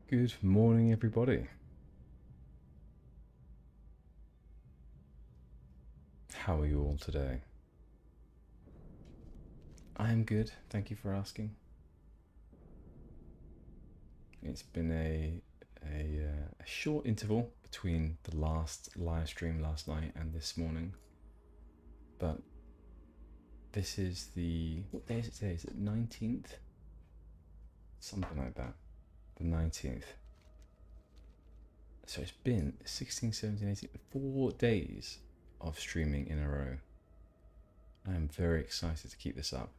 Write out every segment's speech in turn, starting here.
Good morning, everybody. How are you all today? I am good, thank you for asking. It's been a short interval between the last live stream last night and this morning, but this is what day is it today? Is it 19th? Something like that. The 19th. So it's been 16, 17, 18, 4 days of streaming in a row. I am very excited to keep this up.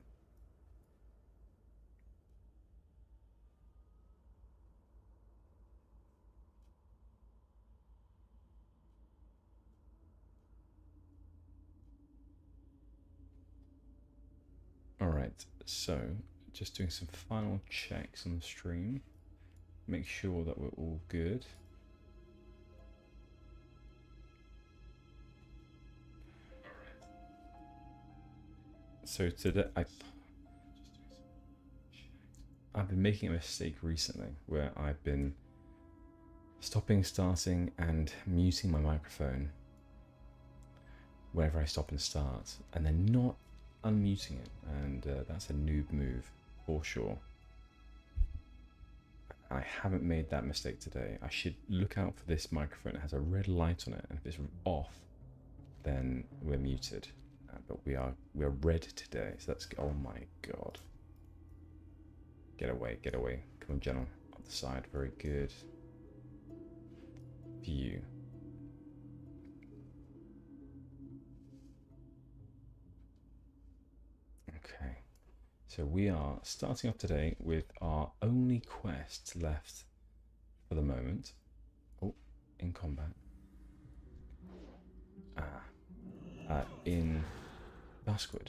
Alright, so just doing some final checks on the stream. Make sure that we're all good. So today I've been making a mistake recently where I've been stopping, starting and muting my microphone whenever I stop and start, and then not unmuting it, and that's a noob move for sure. I haven't made that mistake today. I should look out for this microphone. It has a red light on it, and if it's off, then we're muted. But we're red today, so that's, oh my god. Get away, get away. Come on, General, up the side, very good. View. Okay, so we are starting off today with our only quest left for the moment. Oh, in combat. In Duskwood.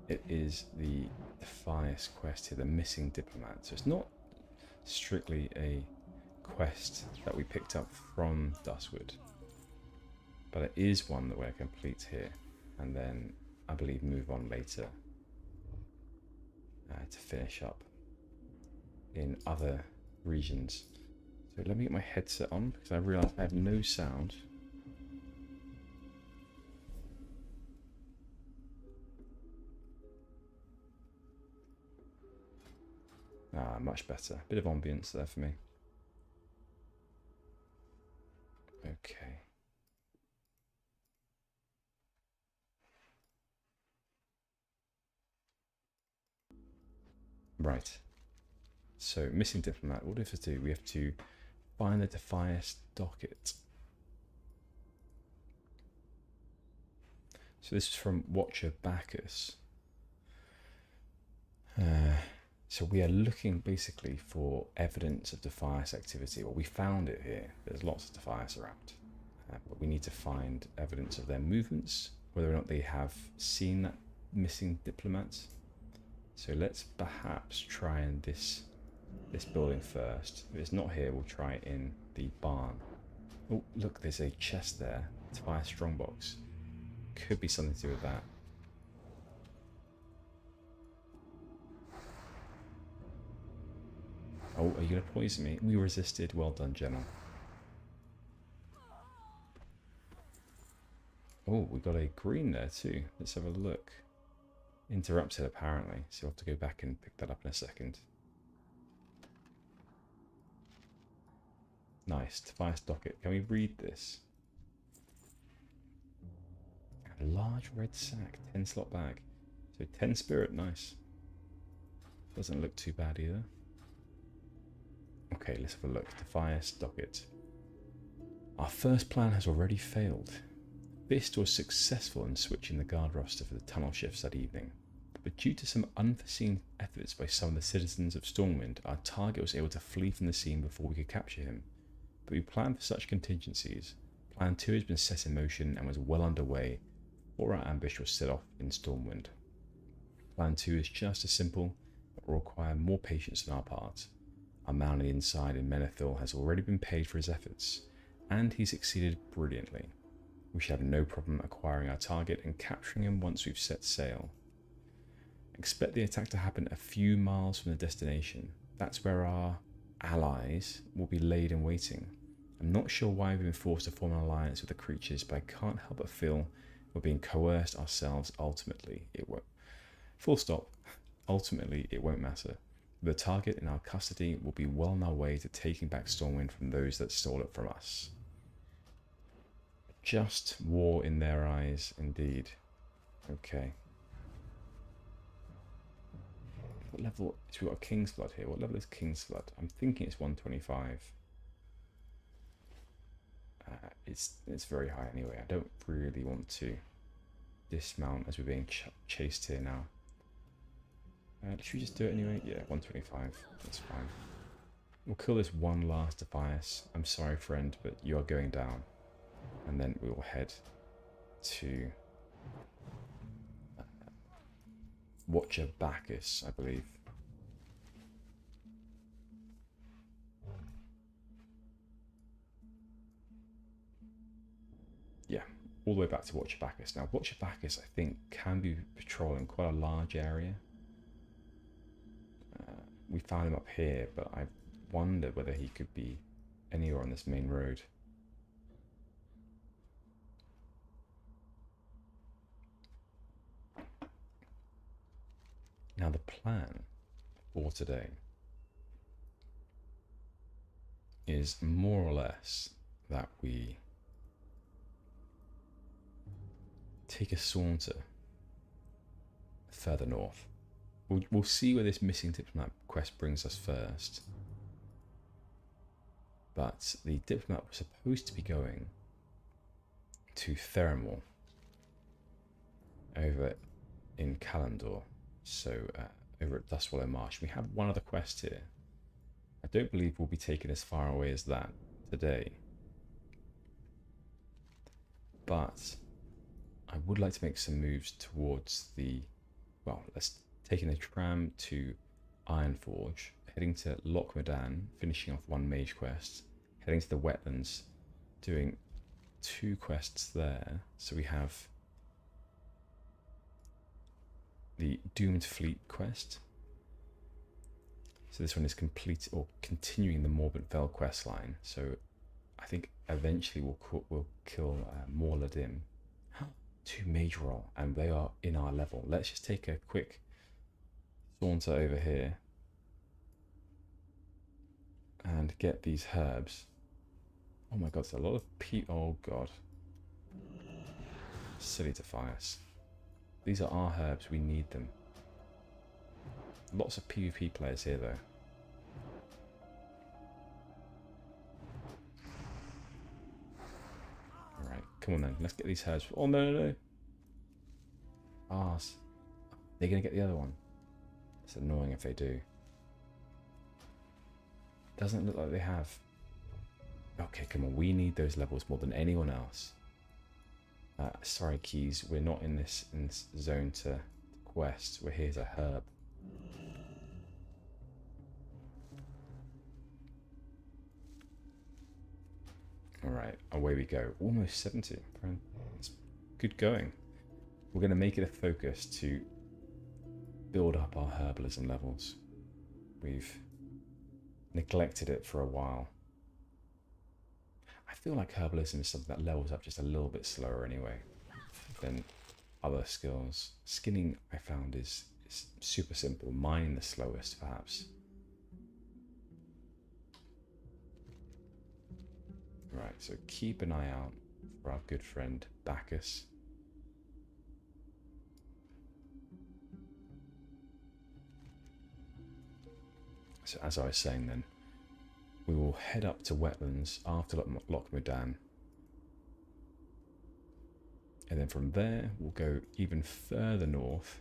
It is the Defias quest here, the missing diplomat. So it's not strictly a quest that we picked up from Duskwood, but it is one that we're complete here, and then I believe move on later to finish up in other regions. So let me get my headset on because I realise I have no sound. Much better. Bit of ambience there for me. Okay. Right. So, missing diplomat. What do we have to do? We have to find the Defias docket. So this is from Watcher Bacchus. So we are looking basically for evidence of Defias activity. Well, we found it here. There's lots of Defias around. But we need to find evidence of their movements, whether or not they have seen that missing diplomat. So let's perhaps try in this building first. If it's not here, we'll try it in the barn. Oh, look, there's a chest there. Defias strongbox. Could be something to do with that. Oh, are you going to poison me? We resisted. Well done, General. Oh, we got a green there too. Let's have a look. Interrupted apparently, so we'll have to go back and pick that up in a second. Nice. Defias docket. Can we read this? A large red sack. 10 slot bag. So 10 spirit. Nice. Doesn't look too bad either. Okay, let's have a look. Defias docket. Our first plan has already failed. Fist was successful in switching the guard roster for the tunnel shifts that evening, but due to some unforeseen efforts by some of the citizens of Stormwind, our target was able to flee from the scene before we could capture him. But we planned for such contingencies. Plan 2 has been set in motion and was well underway before our ambush was set off in Stormwind. Plan 2 is just as simple, but will require more patience on our part. Our man on the inside in Menethil has already been paid for his efforts, and he succeeded brilliantly. We should have no problem acquiring our target and capturing him once we've set sail. Expect the attack to happen a few miles from the destination. that's where our allies will be laid in waiting. I'm not sure why we've been forced to form an alliance with the creatures, but I can't help but feel we're being coerced ourselves. Ultimately, it won't. Full stop. Ultimately, it won't matter. The target in our custody will be well on our way to taking back Stormwind from those that stole it from us. Just war in their eyes, indeed. Okay. What level? So we've got a King's Blood here. What level is King's Blood? I'm thinking it's 125. It's very high anyway. I don't really want to dismount as we're being chased here now. Should we just do it anyway? Yeah, 125. That's fine. We'll kill this one last Defias. I'm sorry, friend, but you are going down. And then we will head to Watcher Bacchus, I believe. Yeah, all the way back to Watcher Bacchus. Now, Watcher Bacchus, I think, can be patrolling quite a large area. We found him up here, but I wonder whether he could be anywhere on this main road. Now, the plan for today is more or less that we take a saunter further north. We'll see where this missing diplomat quest brings us first. But the diplomat was supposed to be going to Theramore over in Kalandor, so over at Dustwallow Marsh. We have one other quest here. I don't believe we'll be taken as far away as that today. But I would like to make some moves towards the, well, let's taking a tram to Ironforge, heading to Loch Modan, finishing off one mage quest, heading to the wetlands, doing 2 quests there. So we have the Doomed Fleet quest. So this one is complete or continuing the Morbid Vale quest line. So I think eventually we'll kill Morladim. 2 mage roll, and they are in our level. Let's just take a quick saunter over here and get these herbs. Oh my god, there's a lot of oh god. Silly Defias. These are our herbs, we need them. Lots of PvP players here though. Alright, come on then, let's get these herbs. Oh no, no, no. Ah, they're gonna get the other one. It's annoying if they do. Doesn't look like they have. Okay, come on, we need those levels more than anyone else. Sorry, Keys, we're not in this zone to quest. We're here to herb. Alright, away we go. Almost 70. It's good going. We're going to make it a focus to build up our herbalism levels. We've neglected it for a while. I feel like herbalism is something that levels up just a little bit slower anyway than other skills. Skinning, I found, is super simple. Mining the slowest, perhaps. Right, so keep an eye out for our good friend Bacchus. So as I was saying then, we will head up to wetlands after Loch Modan. And then from there, we'll go even further north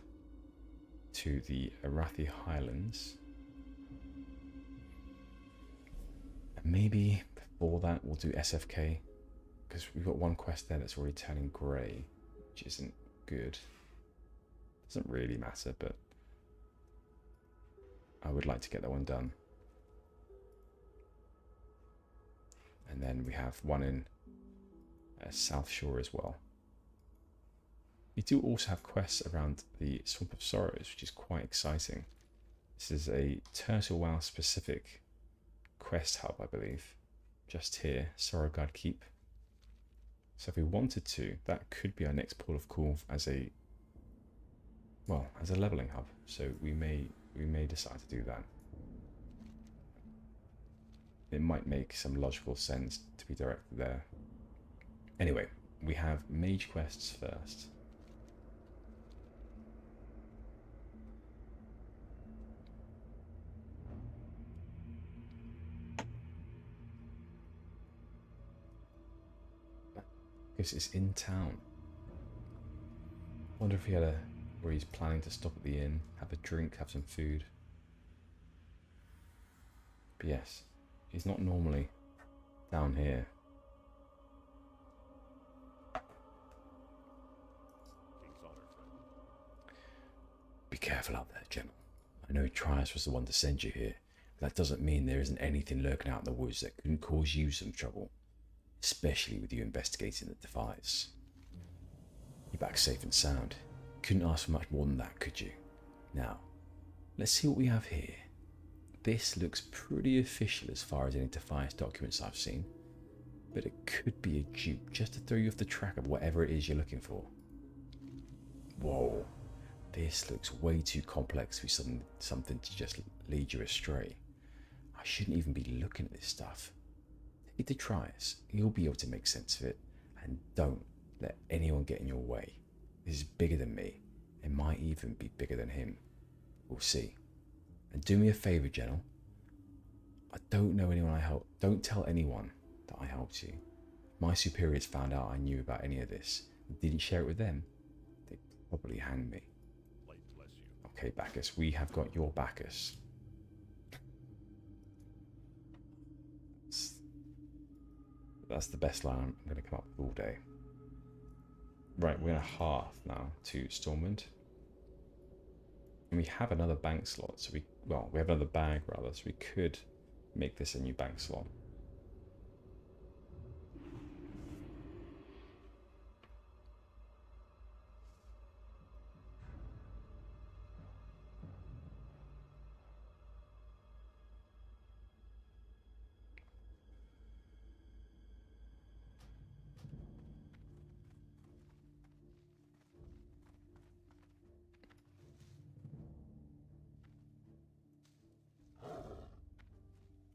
to the Arathi Highlands. And maybe before that, we'll do SFK, because we've got one quest there that's already turning grey, which isn't good. Doesn't really matter, but I would like to get that one done. And then we have one in South Shore as well. We do also have quests around the Swamp of Sorrows, which is quite exciting. This is a Turtle WoW specific quest hub, I believe. Just here, Sorrowguard Keep. So if we wanted to, that could be our next port of call as a, well, as a leveling hub. So we may decide to do that. It might make some logical sense to be directed there. Anyway, we have mage quests first. Because it's in town. Wonder if he had a, or he's planning to stop at the inn, have a drink, have some food. But yes, he's not normally down here. Be careful out there, General. I know Trias was the one to send you here, but that doesn't mean there isn't anything lurking out in the woods that couldn't cause you some trouble. Especially with you investigating the device. You're back safe and sound. Couldn't ask for much more than that, could you? Now, let's see what we have here. This looks pretty official as far as any device documents I've seen, but it could be a dupe just to throw you off the track of whatever it is you're looking for. Whoa, this looks way too complex for something to just lead you astray. I shouldn't even be looking at this stuff. Take it to Trias, he'll be able to make sense of it, and don't let anyone get in your way. This is bigger than me, it might even be bigger than him. We'll see. And do me a favour, General. I don't know anyone I helped. Don't tell anyone that I helped you. My superiors found out I knew about any of this and didn't share it with them. They'd probably hang me. Okay, Bacchus, we have got your Bacchus. That's the best line I'm going to come up with all day. Right, we're in a hearth now to Stormwind. And we have another bank slot, so we have another bag rather, so we could make this a new bank slot.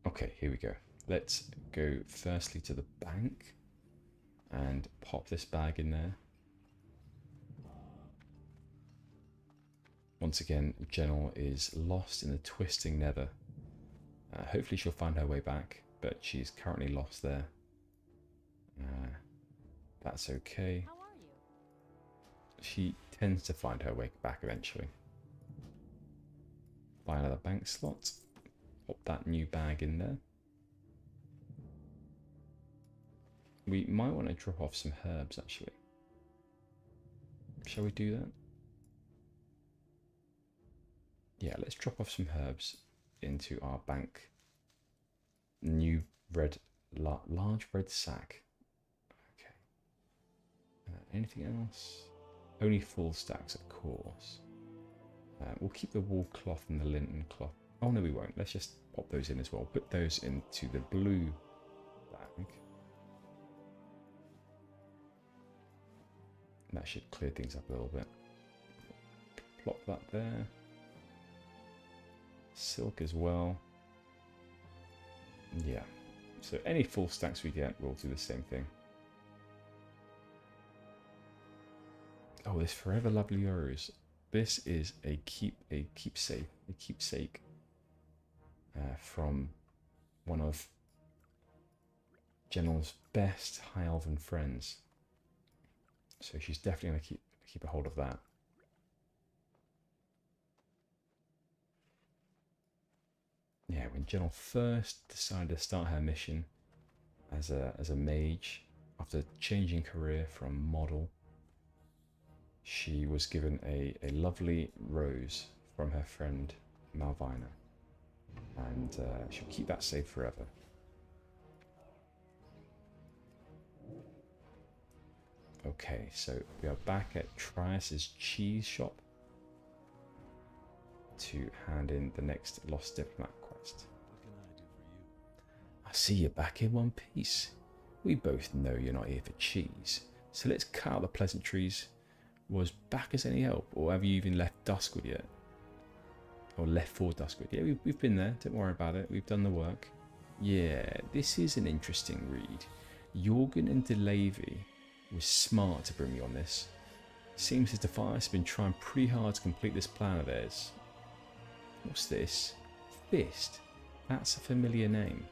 Okay, here we go. Let's go firstly to the bank and pop this bag in there. Once again, General is lost in the twisting nether. Hopefully she'll find her way back, but she's currently lost there. That's okay. How are you? She tends to find her way back eventually. Buy another bank slot. Pop that new bag in there. We might want to drop off some herbs actually. Shall we do that? Yeah, let's drop off some herbs into our bank. New red, large red sack. Okay. Anything else? Only full stacks, of course. We'll keep the wool cloth and the linen cloth. Oh no, we won't. Let's just pop those in as well. Put those into the blue bag. That should clear things up a little bit. Plop that there. Silk as well. Yeah. So any full stacks we get, we'll do the same thing. Oh, this Forever Lovely Rose. This is a keepsake from one of General's best High Elven friends. So she's definitely going to keep a hold of that. Yeah, when General first decided to start her mission as a mage, after changing career from model, she was given a lovely rose from her friend Malvina, and she'll keep that safe forever. Okay, so we are back at Trias's cheese shop. to hand in the next Lost Diplomat quest. What can I do for you? I see you're back in one piece. We both know you're not here for cheese, so let's cut out the pleasantries. Was back as any help, or have you even left Duskwood yet? Or left for Duskwood? Yeah, we've been there, don't worry about it, we've done the work. Yeah, this is an interesting read. Jorgen and Delavy was smart to bring me on this. Seems as Defiance have been trying pretty hard to complete this plan of theirs. What's this? Fist? That's a familiar name.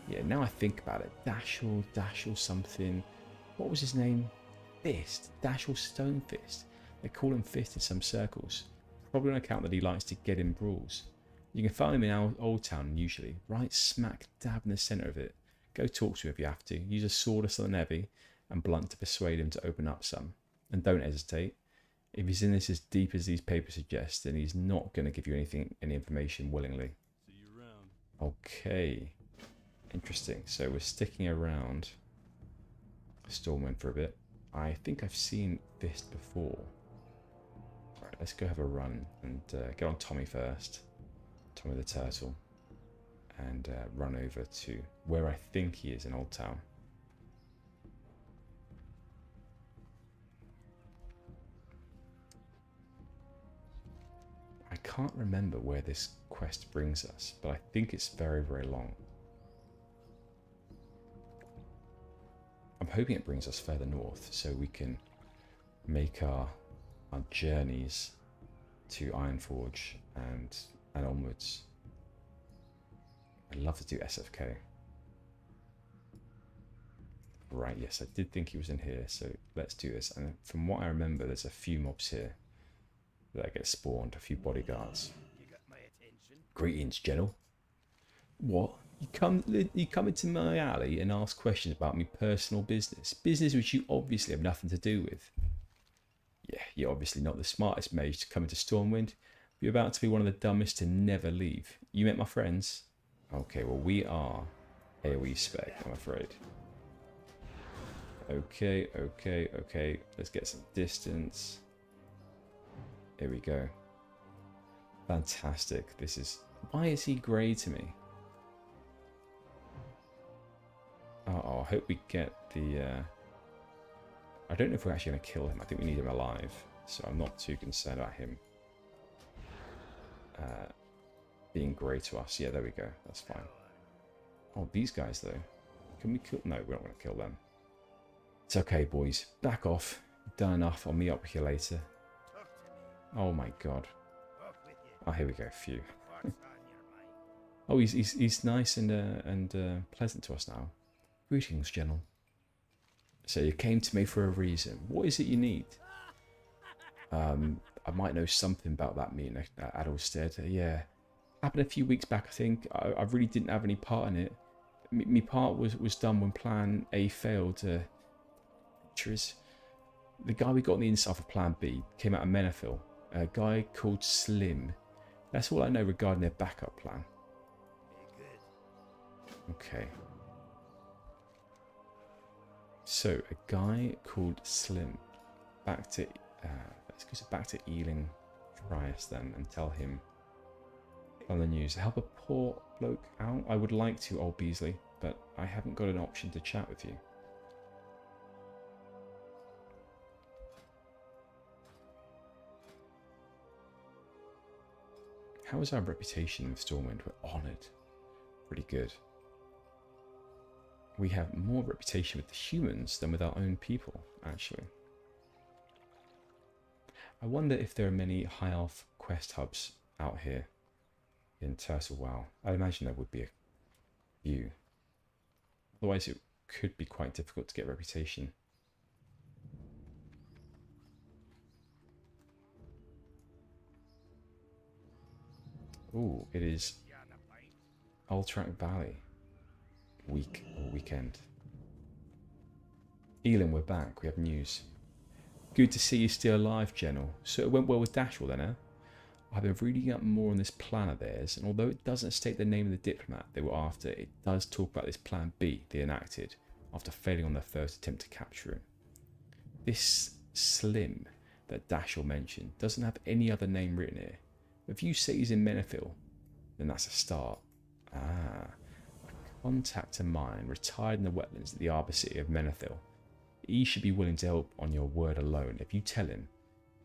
Yeah, now I think about it. Dashel something. What was his name? Fist. Dashel Stonefist. They call him Fist in some circles. Probably on account that he likes to get in brawls. You can find him in Old Town usually, right smack dab in the centre of it. Go talk to him if you have to. Use a sword or something heavy and blunt to persuade him to open up some. And don't hesitate. If he's in this as deep as these papers suggest, then he's not going to give you any information willingly. See you around. Okay. Interesting. So we're sticking around Stormwind for a bit. I think I've seen Fist before. Alright, let's go have a run and get on Tommy first. Tommy the Turtle. And run over to where I think he is in Old Town. I can't remember where this quest brings us, but I think it's very, very long. I'm hoping it brings us further north so we can make our journeys to Ironforge and onwards. I'd love to do SFK. Right, yes, I did think he was in here, so let's do this. And from what I remember, there's a few mobs here that get spawned, a few bodyguards. You got my attention. Greetings, General. What? You come into my alley and ask questions about me personal business. Business which you obviously have nothing to do with. Yeah, you're obviously not the smartest mage to come into Stormwind. But you're about to be one of the dumbest to never leave. You met my friends? Okay, well we are AoE spec, I'm afraid. Okay. Let's get some distance. Here we go. Fantastic. This is... Why is he grey to me? Oh, I hope we get the... I don't know if we're actually going to kill him. I think we need him alive. So I'm not too concerned about him being grey to us. Yeah, there we go. That's fine. Oh, these guys, though. Can we kill... No, we're not going to kill them. It's okay, boys. Back off. Done enough. I'll meet up with you later. Oh my god. Oh, here we go. Phew. Oh, he's nice and pleasant to us now. Greetings, General. So you came to me for a reason. What is it you need? I might know something about that meeting at Adelstead. Yeah. Happened a few weeks back, I think. I really didn't have any part in it. My part was done when Plan A failed. The guy we got on the inside for Plan B came out of Menethil. A guy called Slim. That's all I know regarding their backup plan. Okay. So a guy called Slim. Back to let's go back to Ealing Trias then and tell him on the news. Help a poor bloke out. I would like to, old Beasley, but I haven't got an option to chat with you. How is our reputation with Stormwind? We're honoured. Pretty good. We have more reputation with the humans than with our own people, actually. I wonder if there are many high elf quest hubs out here in Turtle WoW. I imagine there would be a few. Otherwise it could be quite difficult to get reputation. Ooh, it is Ultrac Valley. Week or weekend. Elin, we're back. We have news. Good to see you still alive, General. So it went well with Dashel then, eh? I've been reading up more on this plan of theirs, and although it doesn't state the name of the diplomat they were after, it does talk about this Plan B they enacted after failing on their first attempt to capture him. This Slim that Dashel mentioned doesn't have any other name written here. If you say he's in Menethil, then that's a start. Ah, a contact of mine retired in the wetlands at the Arbor City of Menethil. He should be willing to help on your word alone if you tell him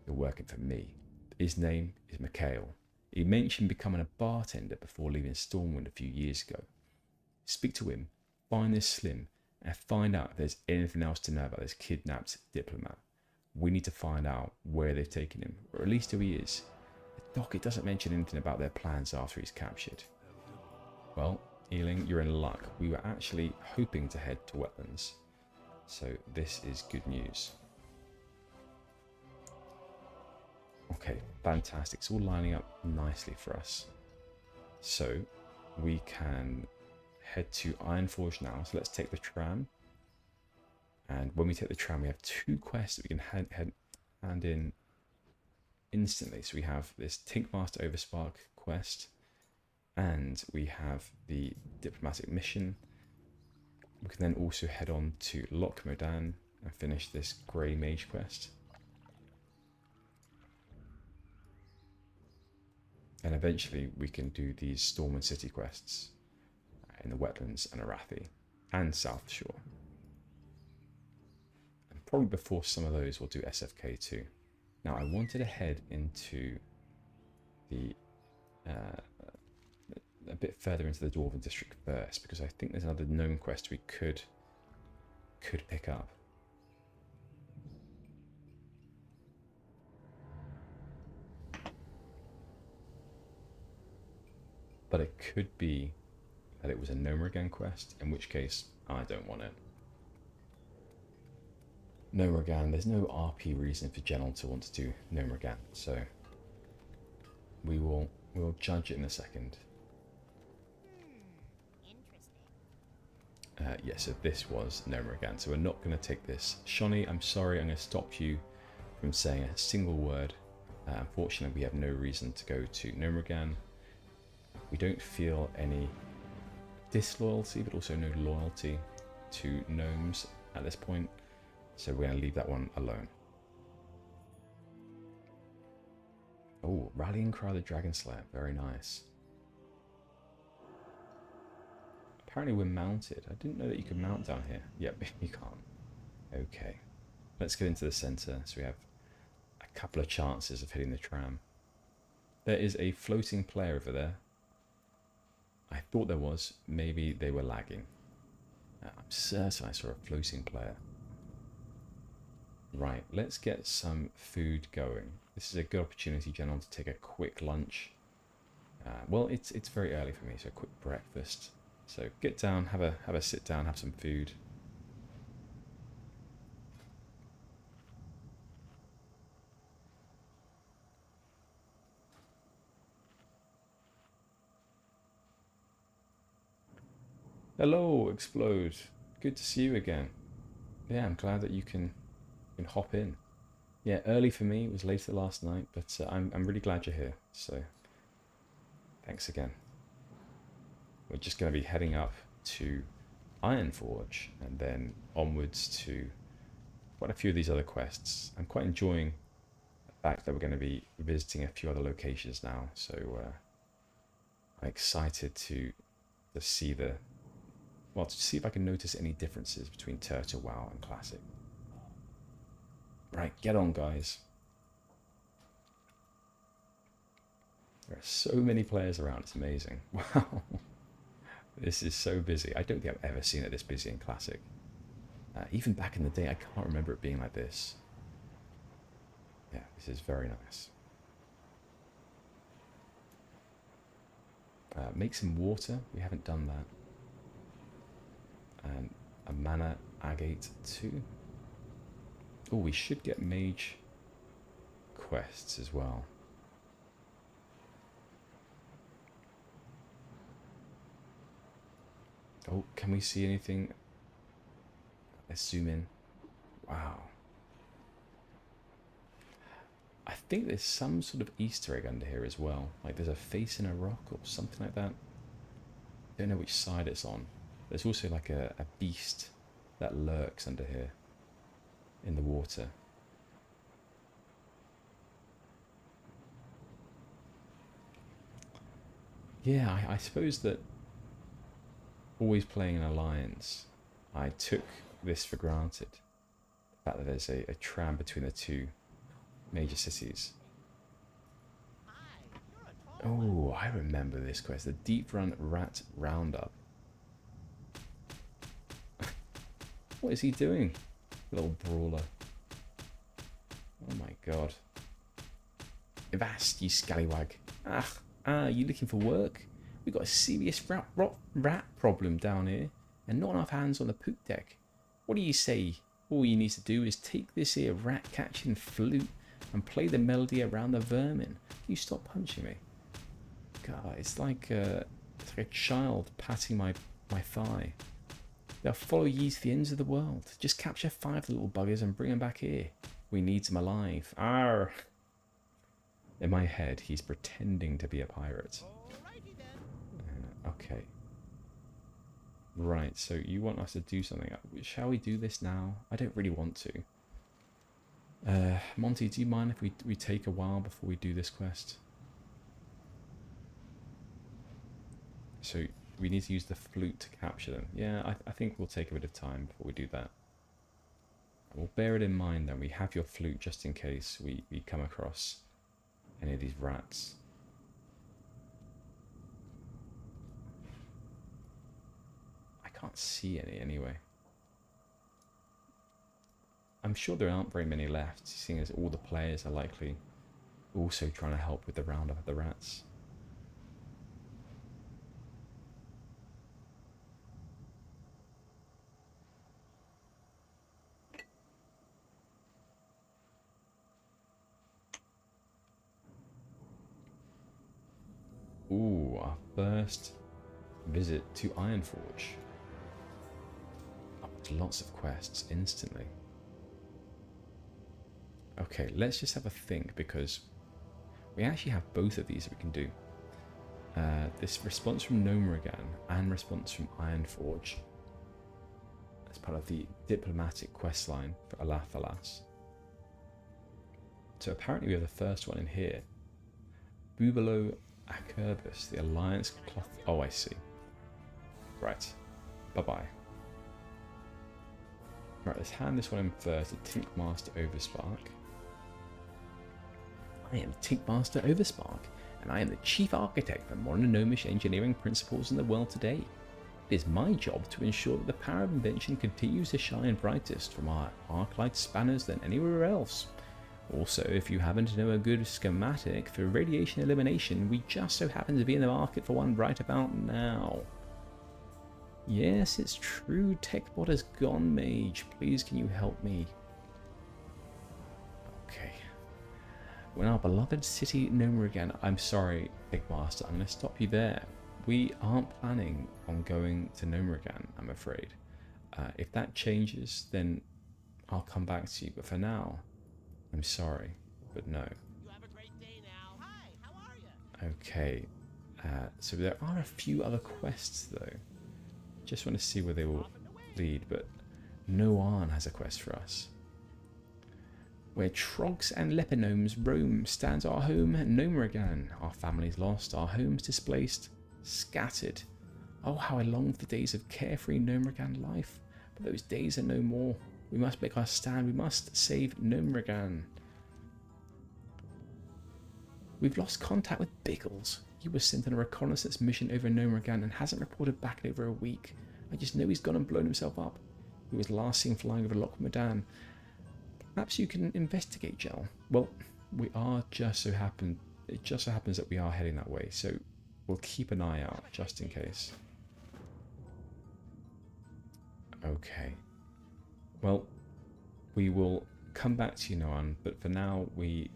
you're working for me. His name is Mikhail. He mentioned becoming a bartender before leaving Stormwind a few years ago. Speak to him, find this Slim, and find out if there's anything else to know about this kidnapped diplomat. We need to find out where they've taken him, or at least who he is. The docket doesn't mention anything about their plans after he's captured. Well, Ealing, you're in luck. We were actually hoping to head to wetlands. So this is good news. Okay, fantastic. It's all lining up nicely for us. So we can head to Ironforge now. So let's take the tram. And when we take the tram, we have 2 quests that we can hand in instantly. So we have this Tinkmaster Overspark quest, and we have the diplomatic mission. We can then also head on to Loch Modan and finish this Grey Mage quest. And eventually we can do these Stormwind City quests in the wetlands and Arathi and South Shore. And probably before some of those we'll do SFK too. Now I wanted to head into the a bit further into the Dwarven District first, because I think there's another gnome quest we could pick up. But it could be that it was a Gnomergan quest, in which case I don't want it. Gnomergan, there's no RP reason for General to want to do Gnomergan, so we'll judge it in a second. Yeah, so this was Gnomergan, so we're not going to take this. Shani, I'm sorry, I'm going to stop you from saying a single word. Unfortunately, we have no reason to go to Gnomergan. We don't feel any disloyalty, but also no loyalty to gnomes at this point, so we're going to leave that one alone. Oh, Rallying Cry of the Dragon Slayer, very nice. Apparently we're mounted. I didn't know that you could mount down here. Yep, you can't. Okay, let's get into the center. So we have a couple of chances of hitting the tram. There is a floating player over there. I thought there was. Maybe they were lagging. I'm certain I saw a floating player. Right, let's get some food going. This is a good opportunity, General, to take a quick lunch. Well, it's very early for me, so a quick breakfast. So get down, have a sit down, have some food. Hello, Explode. Good to see you again. Yeah, I'm glad that you can hop in. Yeah, early for me. It was later last night, but I'm really glad you're here. So thanks again. We're just going to be heading up to Ironforge and then onwards to quite a few of these other quests. I'm quite enjoying the fact that we're going to be visiting a few other locations now, so I'm excited to see to see if I can notice any differences between Turtle, WoW and Classic. Right, get on, guys. There are so many players around, it's amazing. Wow. This is so busy. I don't think I've ever seen it this busy in Classic. Even back in the day, I can't remember it being like this. Yeah, this is very nice. Make some water. We haven't done that. And a mana agate too. Oh, we should get mage quests as well. Oh, can we see anything? Let's zoom in. Wow. I think there's some sort of Easter egg under here as well. Like there's a face in a rock or something like that. Don't know which side it's on. There's also like a beast that lurks under here in the water. Yeah, I suppose that always playing an alliance, I took this for granted. The fact that there's a tram between the two major cities. Oh, I remember this quest. The Deep Run Rat Roundup. What is he doing? Little brawler. Oh my god. Avast, you scallywag. You looking for work? We've got a serious rat problem down here, and not enough hands on the poop deck. What do you say? All you need to do is take this here rat-catching flute and play the melody around the vermin. You stop punching me. God, it's like a child patting my thigh. They'll follow ye to the ends of the world. Just capture 5 little buggers and bring them back here. We need them alive. Arr! In my head, he's pretending to be a pirate. Okay. Right, so you want us to do something. Shall we do this now? I don't really want to. Monty, do you mind if we take a while before we do this quest? So we need to use the flute to capture them. Yeah, I think we'll take a bit of time before we do that. We'll bear it in mind then. We have your flute just in case we come across any of these rats. I can't see any anyway. I'm sure there aren't very many left, seeing as all the players are likely also trying to help with the roundup of the rats. Ooh, our first visit to Ironforge. Oh, lots of quests instantly. Okay, let's just have a think, because we actually have both of these that we can do. This response from Gnomeregan and response from Ironforge as part of the diplomatic quest line for Alathalas. So apparently we have the first one in here. Bubalo Acerbus, the Alliance Cloth. Oh, I see. Right. Bye-bye. Right, let's hand this one in first. The Tinkmaster Overspark. I am Tinkmaster Overspark, and I am the chief architect for modern gnomish engineering principles in the world today. It is my job to ensure that the power of invention continues to shine brightest from our arc-light spanners than anywhere else. Also, if you happen to know a good schematic for radiation elimination, we just so happen to be in the market for one right about now. Yes, it's true, TechBot has gone, mage. Please, can you help me? Okay. When our beloved city Gnomeregan, I'm sorry, Bigmaster, I'm going to stop you there. We aren't planning on going to Gnomeregan, I'm afraid. If that changes, then I'll come back to you, but for now, I'm sorry, but no. You have a great day now. Hi, how are you? Okay, so there are a few other quests though. Just want to see where they will lead, but Noan has a quest for us. Where trogs and lepinomes roam stands our home, Gnomeregan. Our families lost, our homes displaced, scattered. Oh, how I long for the days of carefree Gnomeregan life, but those days are no more. We must make our stand. We must save Gnomeregan. We've lost contact with Biggles. He was sent on a reconnaissance mission over Gnomeregan and hasn't reported back in over a week. I just know he's gone and blown himself up. He was last seen flying over Loch Modan. Perhaps you can investigate, Gel. Well, we are just so happen. It just so happens that we are heading that way, so we'll keep an eye out just in case. Okay. Well, we will come back to you, Noan, but for now we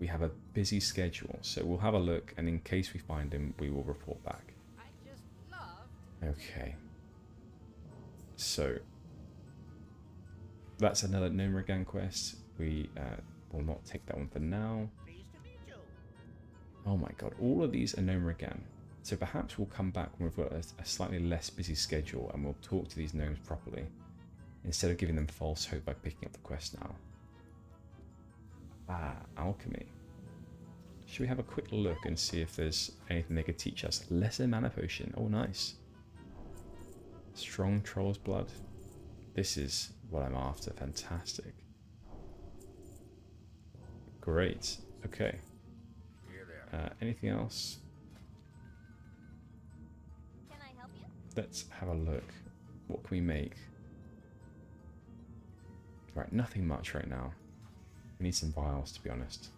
have a busy schedule, so we'll have a look, and in case we find him, we will report back. I just loved. Okay. So, that's another Gnomeregan quest. We will not take that one for now. Pleased to meet you. Oh my god, all of these are Gnomeregan. So perhaps we'll come back when we've got a slightly less busy schedule, and we'll talk to these gnomes properly, instead of giving them false hope by picking up the quest now. Ah, alchemy. Should we have a quick look and see if there's anything they could teach us? Lesser mana potion. Oh, nice. Strong troll's blood. This is what I'm after. Fantastic. Great. Okay. Anything else? Can I help you? Let's have a look. What can we make? Right, nothing much right now. We need some vials, to be honest.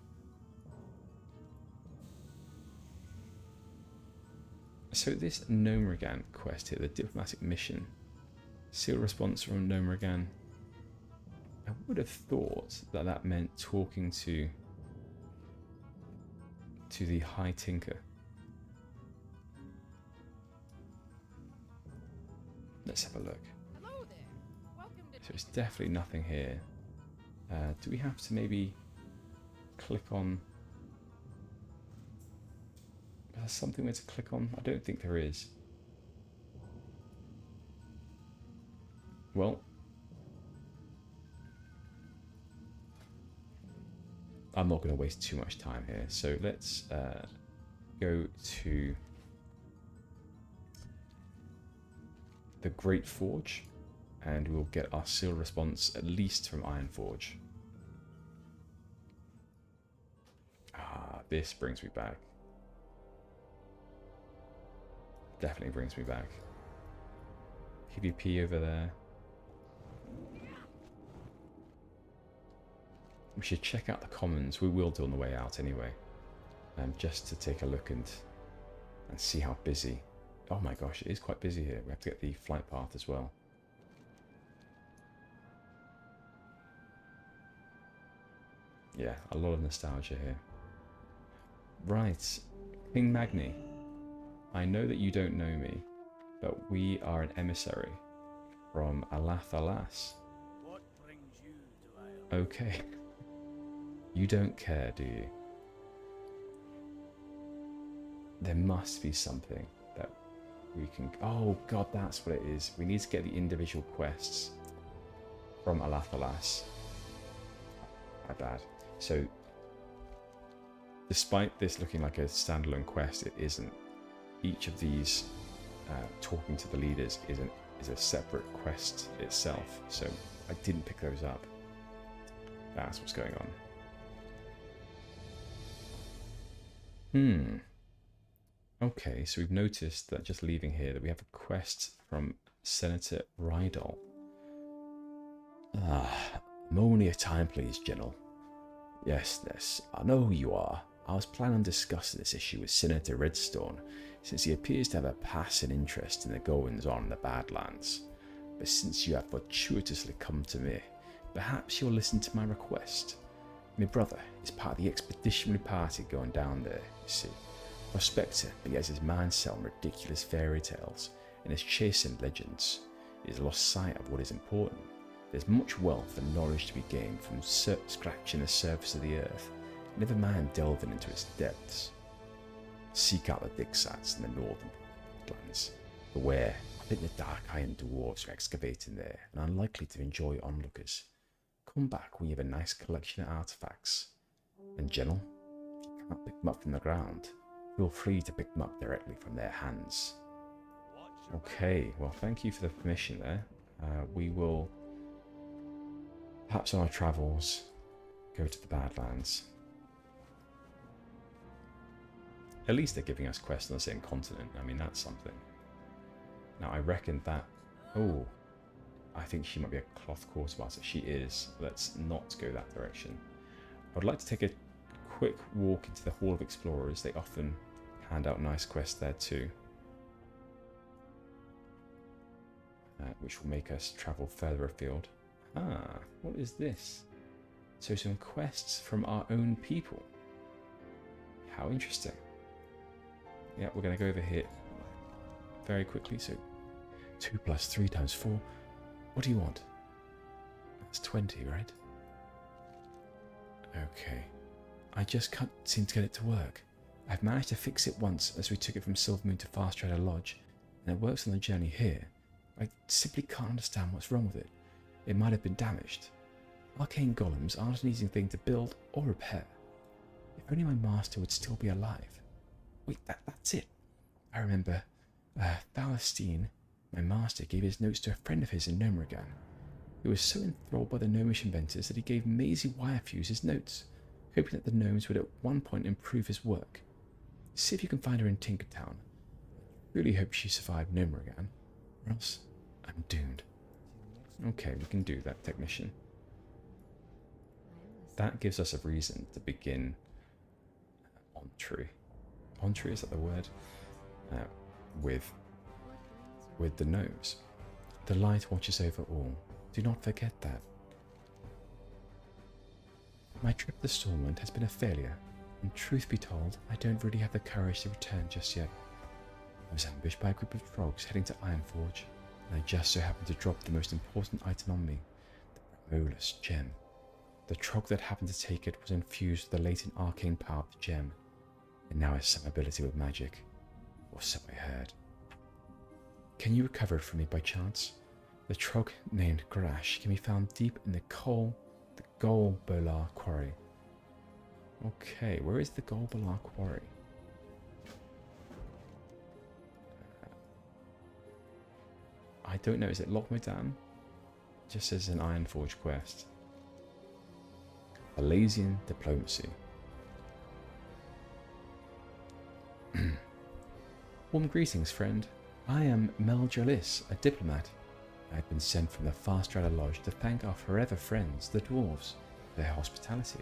So this Nomragan quest here, the diplomatic mission, seal response from Nomragan. I would have thought that that meant talking to the High Tinker. Let's have a look. Hello there. Welcome to So it's definitely nothing here. Do we have to maybe click on? There's something where to click on? I don't think there is. Well, I'm not going to waste too much time here. So let's go to the Great Forge, and we'll get our seal response at least from Ironforge. Ah, this brings me back. Definitely brings me back. PvP over there. We should check out the commons. We will do on the way out anyway. Just to take a look and see how busy. Oh my gosh, it is quite busy here. We have to get the flight path as well. Yeah, a lot of nostalgia here. Right, King Magni. I know that you don't know me, but we are an emissary from Alathalas. What brings you to Isle? Okay. You don't care, do you? There must be something that we can... Oh god, that's what it is. We need to get the individual quests from Alathalas. My bad. So, despite this looking like a standalone quest, it isn't. Each of these talking to the leaders is a separate quest itself, so I didn't pick those up. That's what's going on. Okay, so we've noticed that just leaving here that we have a quest from Senator Rydal. Moment of your time, please, General. Yes, I know who you are. I was planning on discussing this issue with Senator Redstone, since he appears to have a passing interest in the goings-on in the Badlands. But since you have fortuitously come to me, perhaps you'll listen to my request. My brother is part of the expeditionary party going down there, you see. Prospector, but he has his mind set on ridiculous fairy tales and is chasing legends. He has lost sight of what is important. There's much wealth and knowledge to be gained from scratching the surface of the earth, never mind delving into its depths. Seek out the dig sites in the northern lands. Beware, I think the dark iron dwarves are excavating there and unlikely to enjoy onlookers. Come back when you have a nice collection of artifacts. And General, if you can't pick them up from the ground, feel free to pick them up directly from their hands. Okay, well thank you for the permission there. We will, perhaps on our travels, go to the Badlands. At least they're giving us quests on the same continent. I mean, that's something. Now, I reckon that... Oh, I think she might be a cloth quartermaster. She is. Let's not go that direction. I would like to take a quick walk into the Hall of Explorers. They often hand out nice quests there too. Which will make us travel further afield. Ah, what is this? So some quests from our own people. How interesting. Yeah, we're going to go over here very quickly. So 2 + 3 × 4. What do you want? That's 20, right? Okay. I just can't seem to get it to work. I've managed to fix it once as we took it from Silvermoon to Farstrider Lodge, and it works on the journey here. I simply can't understand what's wrong with it. It might have been damaged. Arcane golems aren't an easy thing to build or repair. If only my master would still be alive. Wait, that's it. I remember Thalestine, my master, gave his notes to a friend of his in Gnomeregan. He was so enthralled by the gnomish inventors that he gave Maisie Wirefuse his notes, hoping that the gnomes would at one point improve his work. See if you can find her in Tinkertown. Really hope she survived Gnomeregan, or else I'm doomed. Okay, we can do that, technician. That gives us a reason to begin entree. Entree, is that the word? With the gnomes. The light watches over all. Do not forget that. My trip to Stormwind has been a failure, and truth be told, I don't really have the courage to return just yet. I was ambushed by a group of frogs heading to Ironforge, and I just so happened to drop the most important item on me, the Ramolus gem. The trog that happened to take it was infused with the latent arcane power of the gem, and now has some ability with magic, or so I heard. Can you recover it for me by chance? The trog named Grash can be found deep in the Golbolar quarry. Okay, where is the Golbolar quarry? I don't know, is it Lochmadan? Just says an Ironforge quest. Alasian diplomacy. Warm greetings, friend. I am Meljalis, a diplomat. I have been sent from the Farstrader Lodge to thank our forever friends, the dwarves, for their hospitality.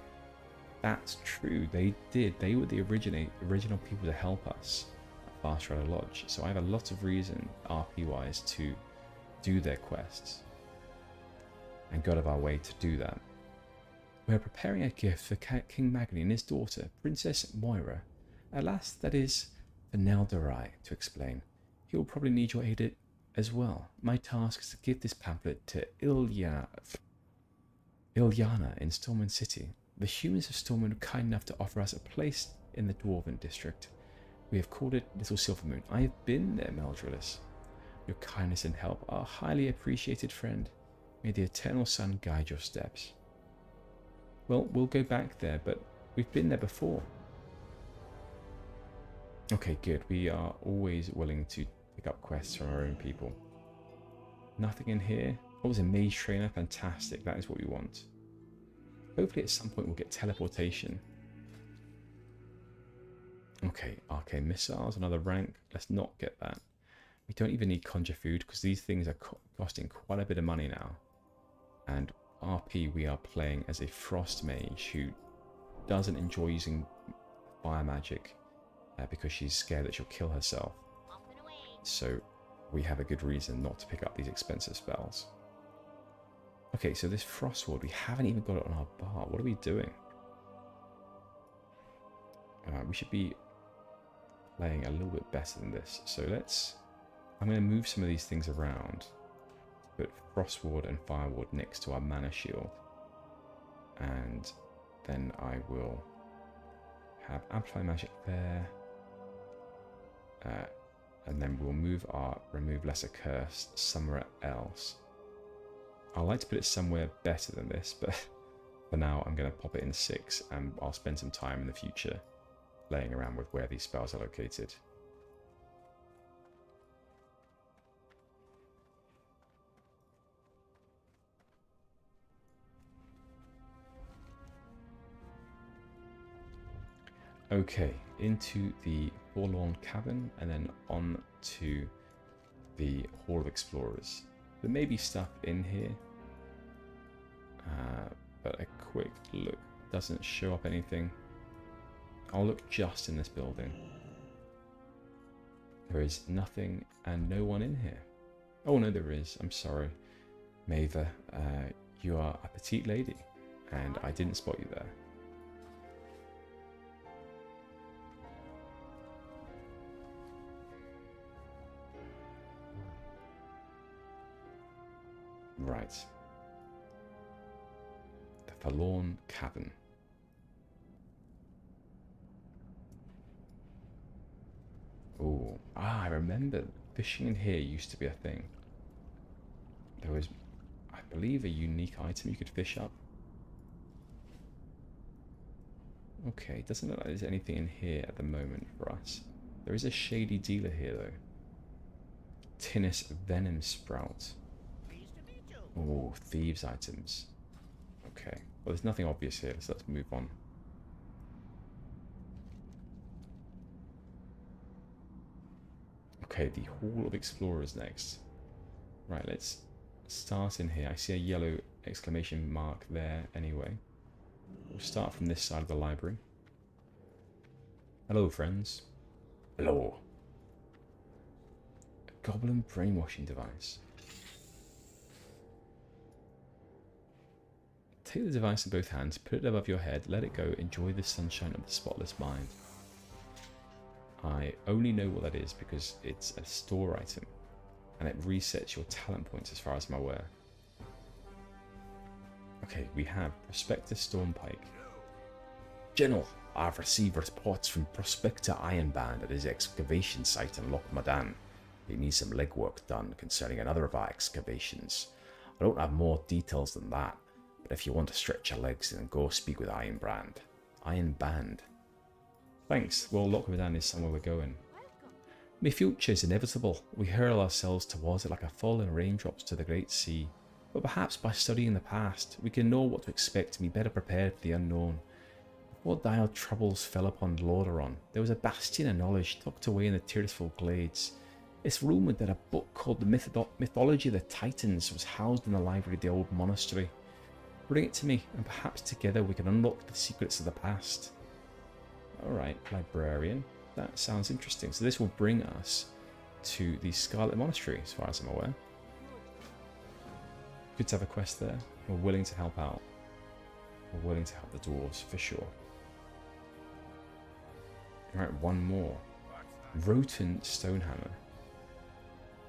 That's true, they did. They were the original people to help us at Farstrader Lodge, so I have a lot of reason, RP-wise, to do their quests. And go out of our way to do that. We are preparing a gift for King Magni and his daughter, Princess Moira. Alas, that is for Neldarai to explain. He will probably need your aid as well. My task is to give this pamphlet to Ilyana in Stormwind City. The humans of Stormwind were kind enough to offer us a place in the Dwarven district. We have called it Little Silvermoon. I have been there, Meldralis. Your kindness and help are highly appreciated, friend. May the eternal sun guide your steps. Well, we'll go back there, but we've been there before. Okay, good. We are always willing to pick up quests from our own people. Nothing in here. Oh, there's a mage trainer. Fantastic. That is what we want. Hopefully at some point we'll get teleportation. Okay, arcane missiles, another rank. Let's not get that. We don't even need conjure food because these things are costing quite a bit of money now. And RP, we are playing as a frost mage who doesn't enjoy using fire magic because she's scared that she'll kill herself. So we have a good reason not to pick up these expensive spells. Okay, so this frost sword, we haven't even got it on our bar. What are we doing? We should be playing a little bit better than this. So I'm going to move some of these things around. Put frost ward and fire ward next to our mana shield. And then I will have amplify magic there. And then we'll remove lesser curse somewhere else. I like to put it somewhere better than this, but for now I'm going to pop it in 6 and I'll spend some time in the future playing around with where these spells are located. Okay, into the Forlorn Cavern and then on to the Hall of Explorers. There may be stuff in here, but a quick look doesn't show up anything. I'll look just in this building. There is nothing and no one in here. Oh no, there is. I'm sorry. Maeva, you are a petite lady and I didn't spot you there. Right. The Forlorn Cavern. Oh, I remember fishing in here used to be a thing. There was, I believe, a unique item you could fish up. Okay, doesn't look like there's anything in here at the moment for us. There is a shady dealer here though. Tinnis Venom Sprout. Oh, thieves items. Okay, well there's nothing obvious here, so let's move on. Okay, the Hall of Explorers next. Right, let's start in here. I see a yellow exclamation mark there anyway. We'll start from this side of the library. Hello, friends. Hello. A goblin brainwashing device. Take the device in both hands, put it above your head, let it go, enjoy the sunshine of the spotless mind. I only know what that is because it's a store item, and it resets your talent points as far as I'm aware. Okay, we have Prospector Stormpike. General, I've received reports from Prospector Ironband at his excavation site in Loch Madan. He needs some legwork done concerning another of our excavations. I don't have more details than that, but if you want to stretch your legs, then go speak with Ironband. Ironband. Thanks. Well, Loch Madan is somewhere we're going. My future is inevitable. We hurl ourselves towards it like a falling raindrops to the great sea. But perhaps by studying the past, we can know what to expect and be better prepared for the unknown. Before dire troubles fell upon Lordaeron, there was a bastion of knowledge tucked away in the Tearsful Glades. It's rumoured that a book called the Mythology of the Titans was housed in the library of the old monastery. Bring it to me, and perhaps together we can unlock the secrets of the past. Alright, librarian. That sounds interesting. So this will bring us to the Scarlet Monastery, as far as I'm aware. Good to have a quest there. We're willing to help out. We're willing to help the dwarves, for sure. Alright, one more. Roten Stonehammer.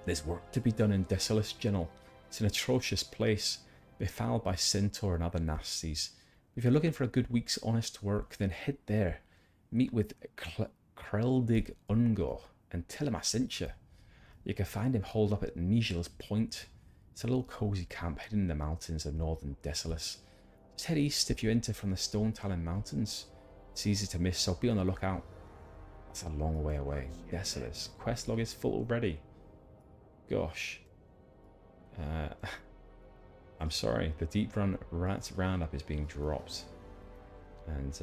There's work to be done in Desolus General. It's an atrocious place, befouled by centaur and other nasties. If you're looking for a good week's honest work, then head there. Meet with Kreldig Ungor and tell him I sent you. You can find him holed up at Nigel's Point. It's a little cozy camp hidden in the mountains of northern Desolus. Just head east if you enter from the Stone Talon Mountains. It's easy to miss, so be on the lookout. That's a long way away. Desolus. Quest log is full already. Gosh. I'm sorry, the Deep Run Rats Roundup is being dropped. And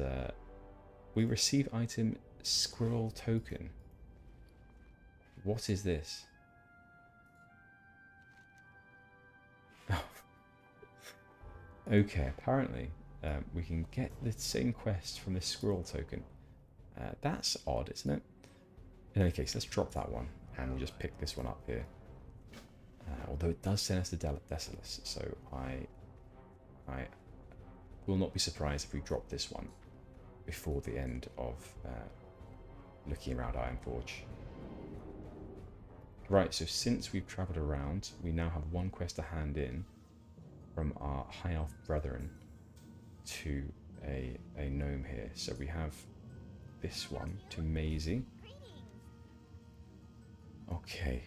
we receive item Squirrel Token. What is this? Okay, apparently we can get the same quest from this Squirrel Token. That's odd, isn't it? In any case, let's drop that one and we'll just pick this one up here. Although it does send us to Desolus, so I will not be surprised if we drop this one before the end of looking around Ironforge. Right, so since we've travelled around, we now have one quest to hand in from our High Elf brethren to a gnome here. So we have this one to Maisie. Okay.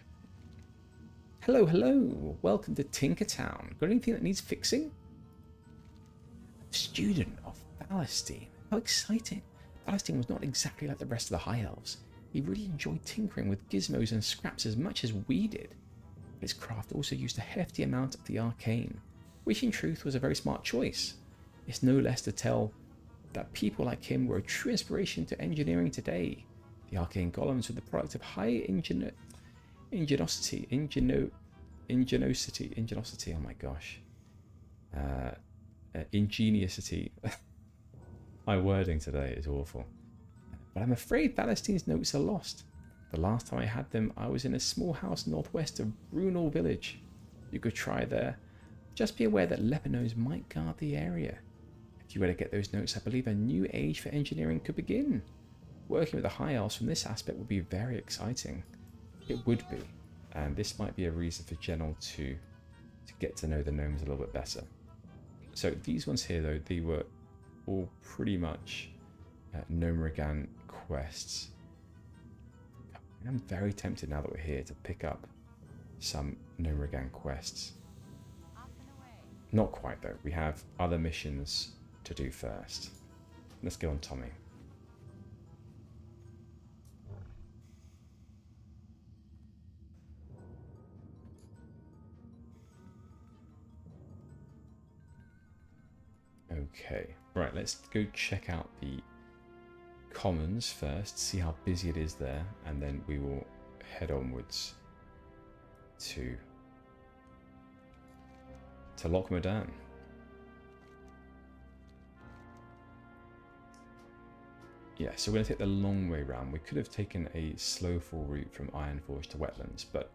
Hello, hello. Welcome to Tinkertown. Got anything that needs fixing? Student of Palestine. How exciting. Palestine was not exactly like the rest of the High Elves. He really enjoyed tinkering with gizmos and scraps as much as we did. His craft also used a hefty amount of the arcane, which in truth was a very smart choice. It's no less to tell that people like him were a true inspiration to engineering today. The arcane golems were the product of high ingenuity, oh my gosh. Ingeniousity. My wording today is awful. But I'm afraid Palestine's notes are lost. The last time I had them, I was in a small house northwest of Brunel village. You could try there. Just be aware that Lepanos might guard the area. If you were to get those notes, I believe a new age for engineering could begin. Working with the High Elves from this aspect would be very exciting. It would be. And this might be a reason for General to get to know the gnomes a little bit better. So these ones here, though, they were all pretty much Gnomrigan quests. I'm very tempted now that we're here to pick up some Gnomrigan quests. Not quite though, we have other missions to do first. Let's go on Tommy. Okay, right, let's go check out the commons first, see how busy it is there, and then we will head onwards to Loch Modan. Yeah, so we're going to take the long way round. We could have taken a slow fall route from Ironforge to Wetlands, but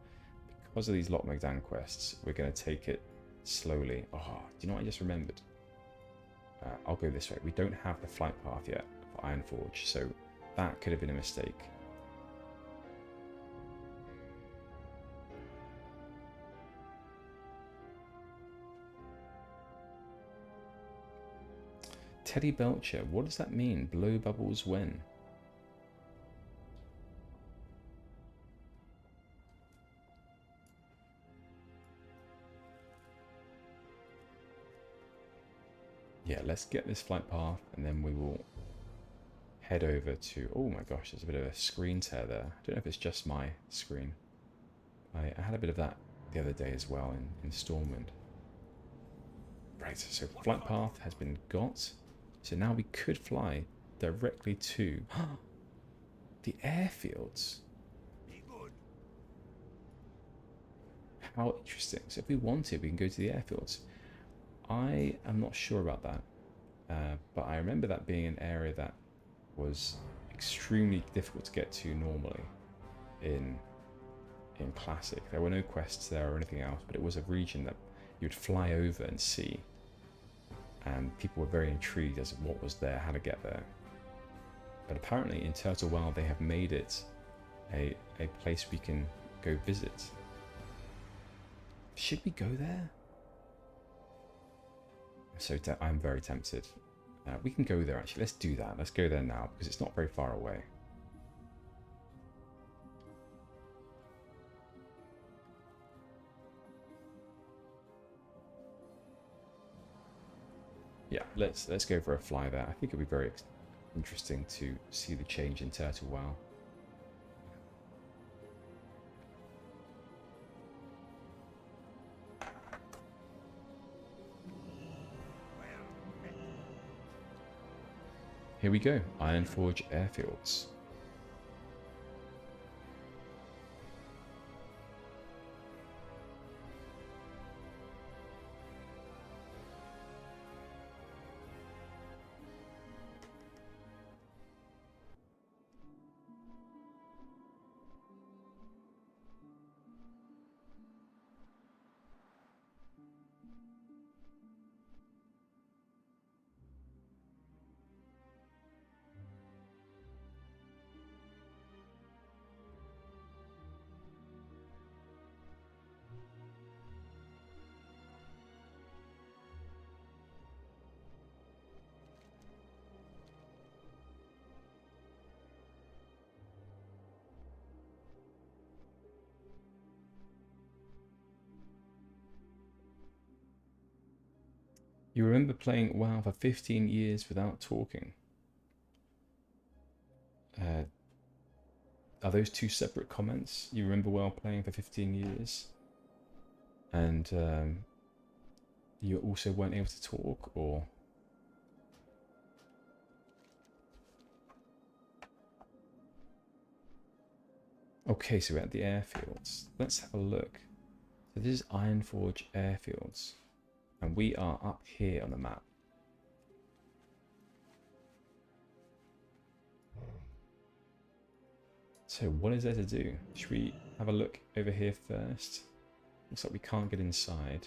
because of these Loch Modan quests, we're going to take it slowly. Oh, do you know what I just remembered? I'll go this way. We don't have the flight path yet for Ironforge, so that could have been a mistake. Teddy Belcher, what does that mean? Blow bubbles when? Yeah, let's get this flight path and then we will head over to... Oh my gosh, there's a bit of a screen tear there. I don't know if it's just my screen. I had a bit of that the other day as well in Stormwind. Right, so flight path has been got. So now we could fly directly to the airfields. How interesting. So if we wanted, we can go to the airfields. I am not sure about that, but I remember that being an area that was extremely difficult to get to normally in Classic. There were no quests there or anything else, but it was a region that you'd fly over and see, and people were very intrigued as to what was there, how to get there. But apparently in Turtle Well they have made it a place we can go visit. Should we go there? So I'm very tempted. We can go there actually. Let's do that. Let's go there now because it's not very far away. Yeah, let's go for a fly there. I think it'll be very interesting to see the change in Turtle Well. Here we go, Ironforge Airfields. You remember playing WoW for 15 years without talking. Are those two separate comments? You remember WoW playing for 15 years? And you also weren't able to talk, or... Okay, so we're at the airfields. Let's have a look. So this is Ironforge Airfields. And we are up here on the map. So what is there to do? Should we have a look over here first? Looks like we can't get inside.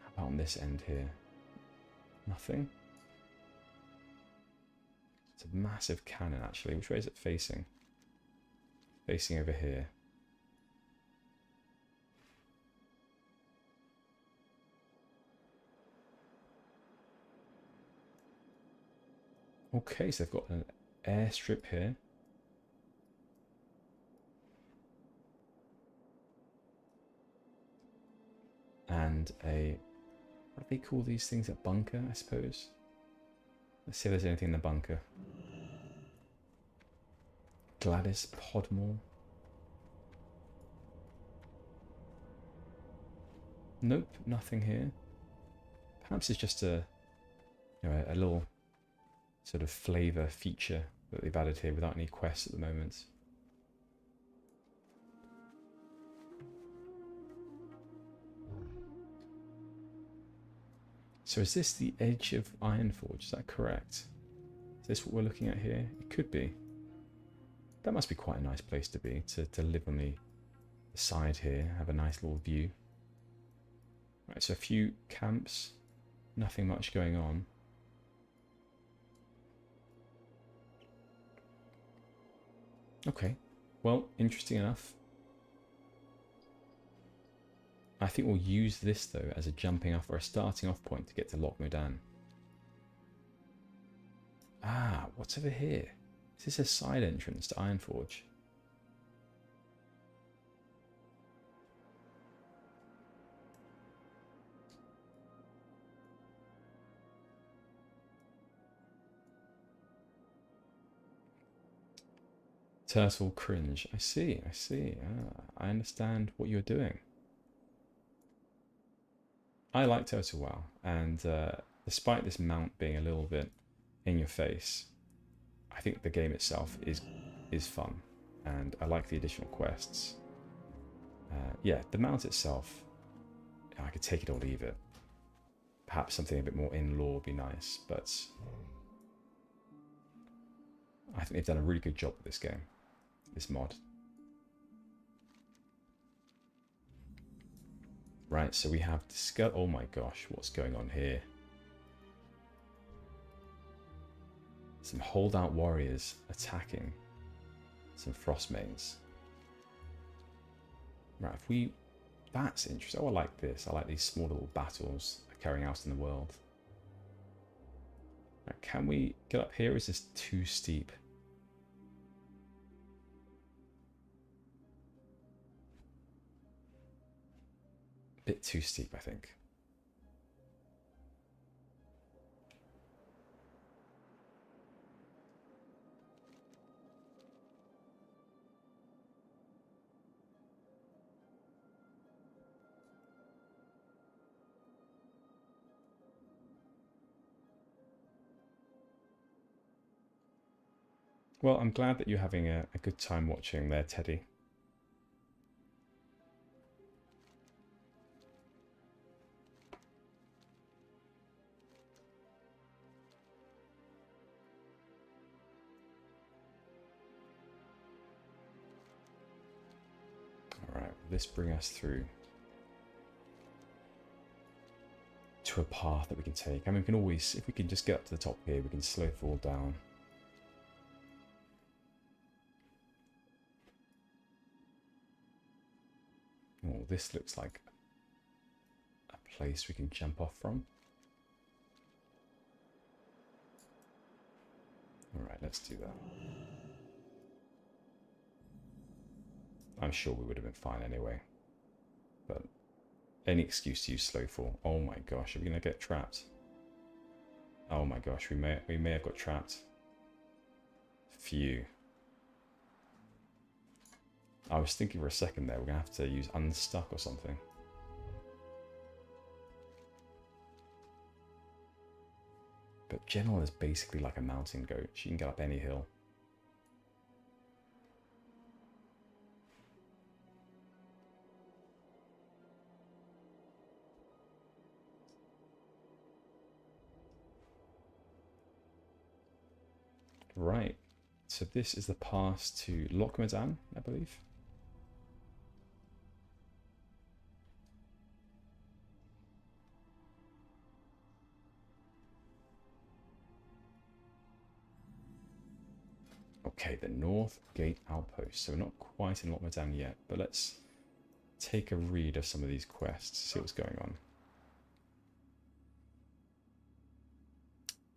How about on this end here? Nothing? It's a massive cannon actually. Which way is it facing? Facing over here. Okay, so they've got an airstrip here. and a... What do they call these things? A bunker, I suppose? Let's see if there's anything in the bunker. Gladys Podmore. Nope, nothing here. Perhaps it's just a, you know, a little sort of flavor feature that they've added here without any quests at the moment. So is this the edge of Ironforge? Is that correct? Is this what we're looking at here? It could be. That must be quite a nice place to be, to live on the side here, have a nice little view. Right, so a few camps, nothing much going on. Okay, well, interesting enough. I think we'll use this, though, as a jumping off or a starting off point to get to Loch Modan. Ah, what's over here? Is this a side entrance to Ironforge? Turtle cringe. I see, I see. Ah, I understand what you're doing. I like Total WoW, and despite this mount being a little bit in your face, I think the game itself is fun, and I like the additional quests. Yeah, the mount itself, I could take it or leave it. Perhaps something a bit more in-lore would be nice, but I think they've done a really good job with this game, this mod. Right, so we have discussed... Oh my gosh, what's going on here? Some holdout warriors attacking some frostmanes. Right, if we... That's interesting. Oh, I like this. I like these small little battles carrying out in the world. Right, can we get up here? Or is this too steep? Bit too steep, I think. Well, I'm glad that you're having a good time watching there, Teddy. Alright, this brings us through to a path that we can take. I mean, we can always, if we can just get up to the top here, we can slow fall down. Oh, this looks like a place we can jump off from. Alright, let's do that. I'm sure we would have been fine anyway. But any excuse to use slow fall. Oh my gosh, are we going to get trapped? Oh my gosh, we may have got trapped. Phew. I was thinking for a second there, we're going to have to use unstuck or something. But General is basically like a mountain goat. She can get up any hill. Right. So this is the pass to Loch Modan, I believe. Okay, the North Gate Outpost. So we're not quite in Loch Modan yet, but let's take a read of some of these quests, see what's going on.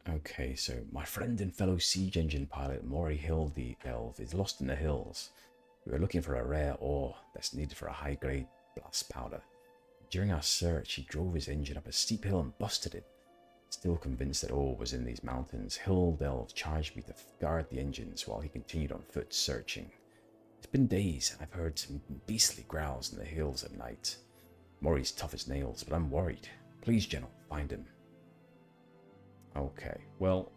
Okay, so my friend and fellow siege engine pilot Maury Hill the Elf is lost in the hills. We are looking for a rare ore that's needed for a high-grade blast powder. During our search, he drove his engine up a steep hill and busted it. Still convinced that all was in these mountains, Hill Delve charged me to guard the engines while he continued on foot searching. It's been days, and I've heard some beastly growls in the hills at night. Maury's tough as nails, but I'm worried. Please, General, find him. Okay, well,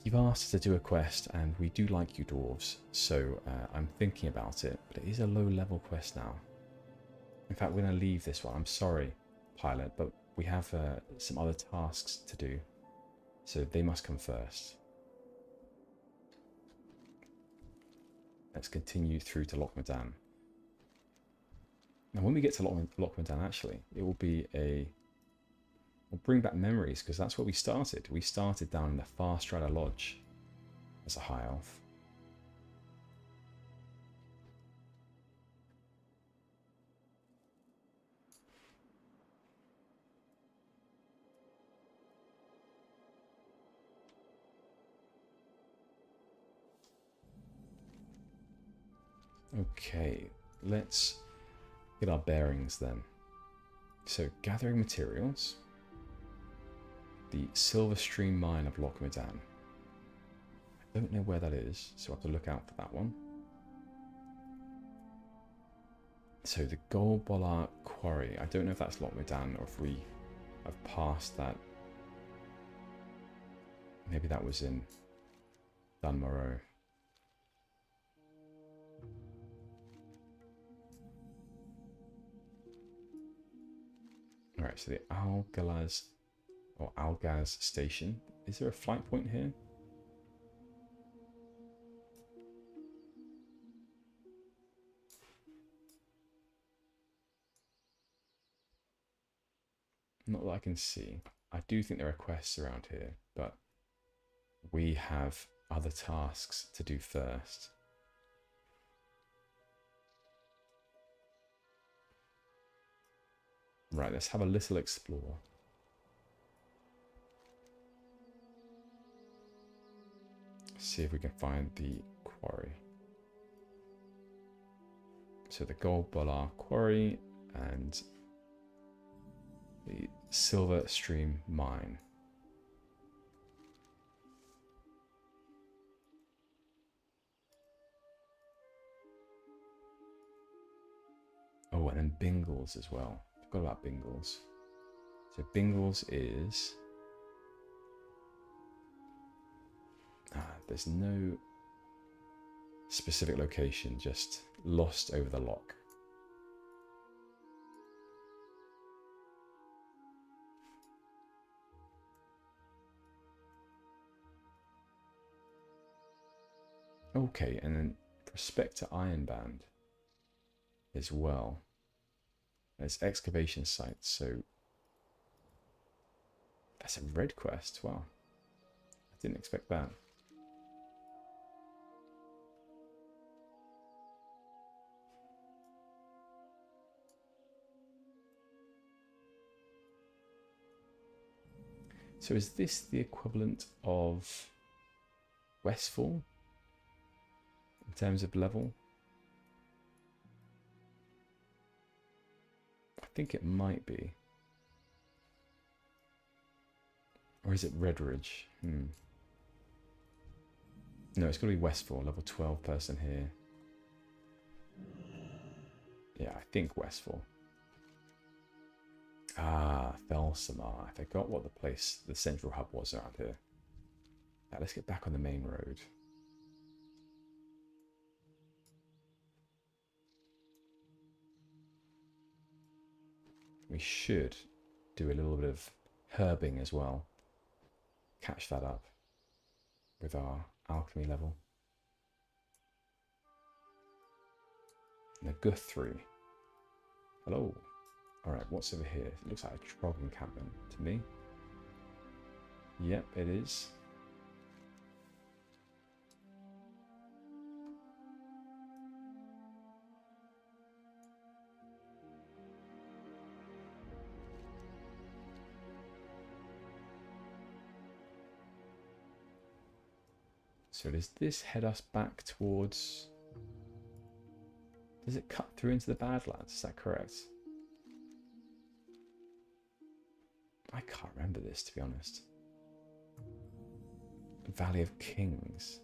you've asked us to do a quest, and we do like you dwarves, so I'm thinking about it, but it is a low-level quest now. In fact, we're going to leave this one. I'm sorry, pilot, but we have some other tasks to do, so they must come first. Let's continue through to Loch Modan. Now, when we get to Loch Modan, actually, it will be a... We'll bring back memories, because that's where we started. We started down in the Far Strider Lodge as a high elf. Okay, let's get our bearings then. So, gathering materials. The Silver Stream Mine of Loch Modan. I don't know where that is, so I'll have to look out for that one. So, the Gold Bollard Quarry. I don't know if that's Loch Modan or if we have passed that. Maybe that was in Dunmorrow. Alright, so the Algaz station. Is there a flight point here? Not that I can see. I do think there are quests around here, but we have other tasks to do first. Right, let's have a little explore. See if we can find the quarry. So the Gold Bollard Quarry and the Silver Stream Mine. Oh, and then Bingles as well. Forgot about Bingles. So Bingles is... there's no specific location, just lost over the loch. Okay, and then Prospector Ironband as well. There's excavation sites, so that's a red quest. Wow, I didn't expect that. So is this the equivalent of Westfall in terms of level? I think it might be. Or is it Redridge? No, it's got to be Westfall, level 12 person here. Yeah, I think Westfall. Ah, Felsamar. I forgot what the central hub was around here. Now, let's get back on the main road. We should do a little bit of herbing as well. Catch that up with our alchemy level. And a Guthrie. Hello. Alright, what's over here? It looks like a Trog encampment to me. Yep, it is. So does this head us back towards Does it cut through into the Badlands? Is that correct? I can't remember this, to be honest. Valley of Kings.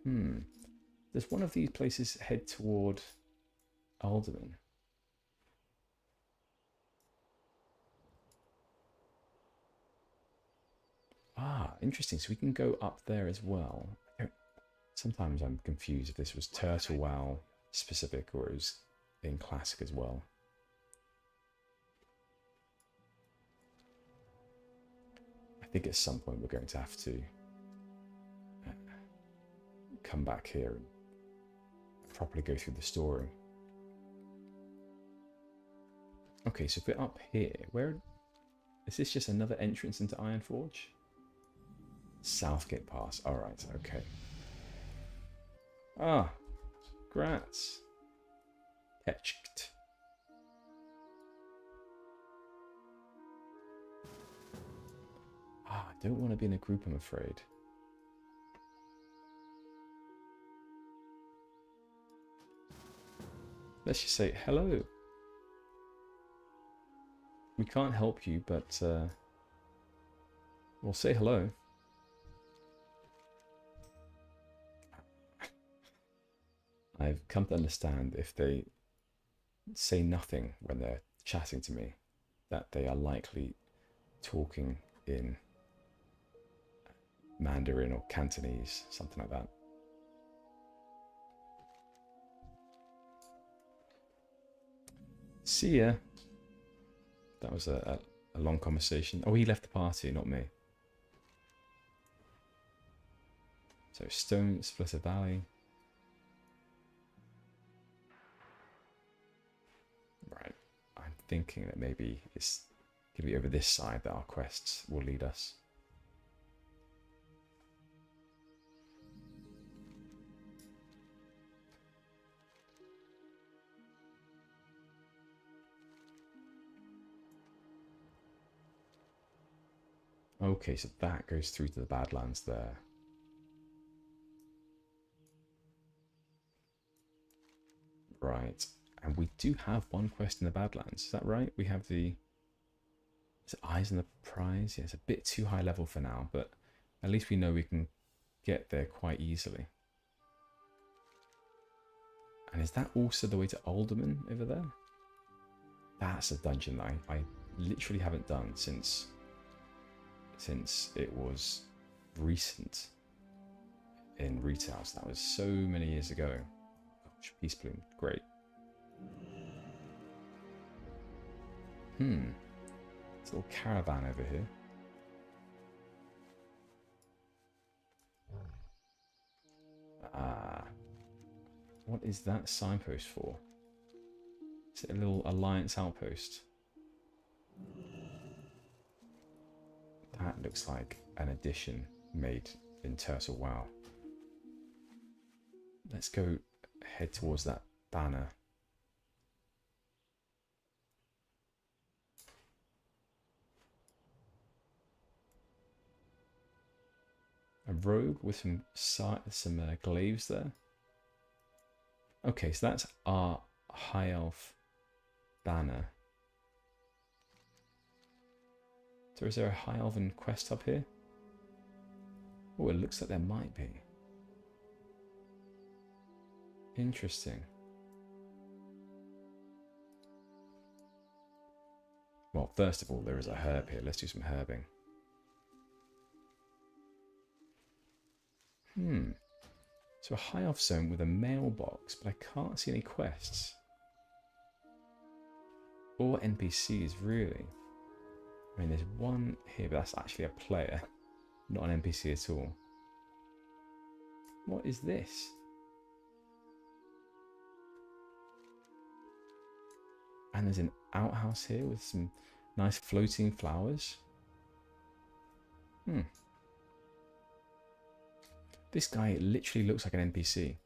Does one of these places head toward Alderman? Ah, interesting. So we can go up there as well. Sometimes I'm confused if this was Turtle WoW specific or it was in Classic as well. I think at some point we're going to have to come back here and properly go through the story. Okay, so if we're up here, where is this? Just another entrance into Ironforge? Southgate Pass. Alright, okay. Ah, Grats. Etched. Ah, I don't want to be in a group, I'm afraid. Let's just say hello. We can't help you, but we'll say hello. I've come to understand if they say nothing when they're chatting to me, that they are likely talking in Mandarin or Cantonese, something like that. See ya. That was a long conversation. Oh, he left the party, not me. So Stone Splitter Valley. Right. I'm thinking that maybe it's going to be over this side that our quests will lead us. Okay, so that goes through to the Badlands there. Right, and we do have one quest in the Badlands, is that right? We have the... Is it Eyes on the Prize? Yeah, it's a bit too high level for now, but at least we know we can get there quite easily. And is that also the way to Alderman over there? That's a dungeon that I literally haven't done since it was recent in retail. So that was so many years ago. Gosh, Peace Bloom, great. It's a little caravan over here. Ah, what is that signpost for? Is it a little Alliance outpost? That looks like an addition made in Turtle WoW. Let's go head towards that banner. A robe with some glaives there. Okay, so that's our High Elf banner. So is there a High Elven quest up here? Oh, it looks like there might be. Interesting. Well, first of all, there is a herb here. Let's do some herbing. So a High Elf zone with a mailbox, but I can't see any quests. Or NPCs, really. I mean, there's one here, but that's actually a player, not an NPC at all. What is this? And there's an outhouse here with some nice floating flowers. This guy literally looks like an NPC.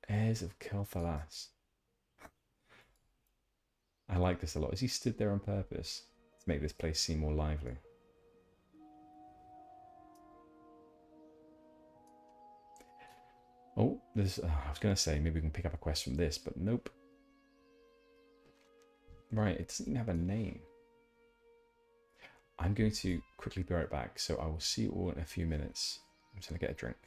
Heirs of Kel'Thalas. I like this a lot. Has he stood there on purpose to make this place seem more lively? Oh, There's, I was going to say maybe we can pick up a quest from this, but nope. Right, it doesn't even have a name. I'm going to quickly be right back, so I will see you all in a few minutes. I'm just going to get a drink.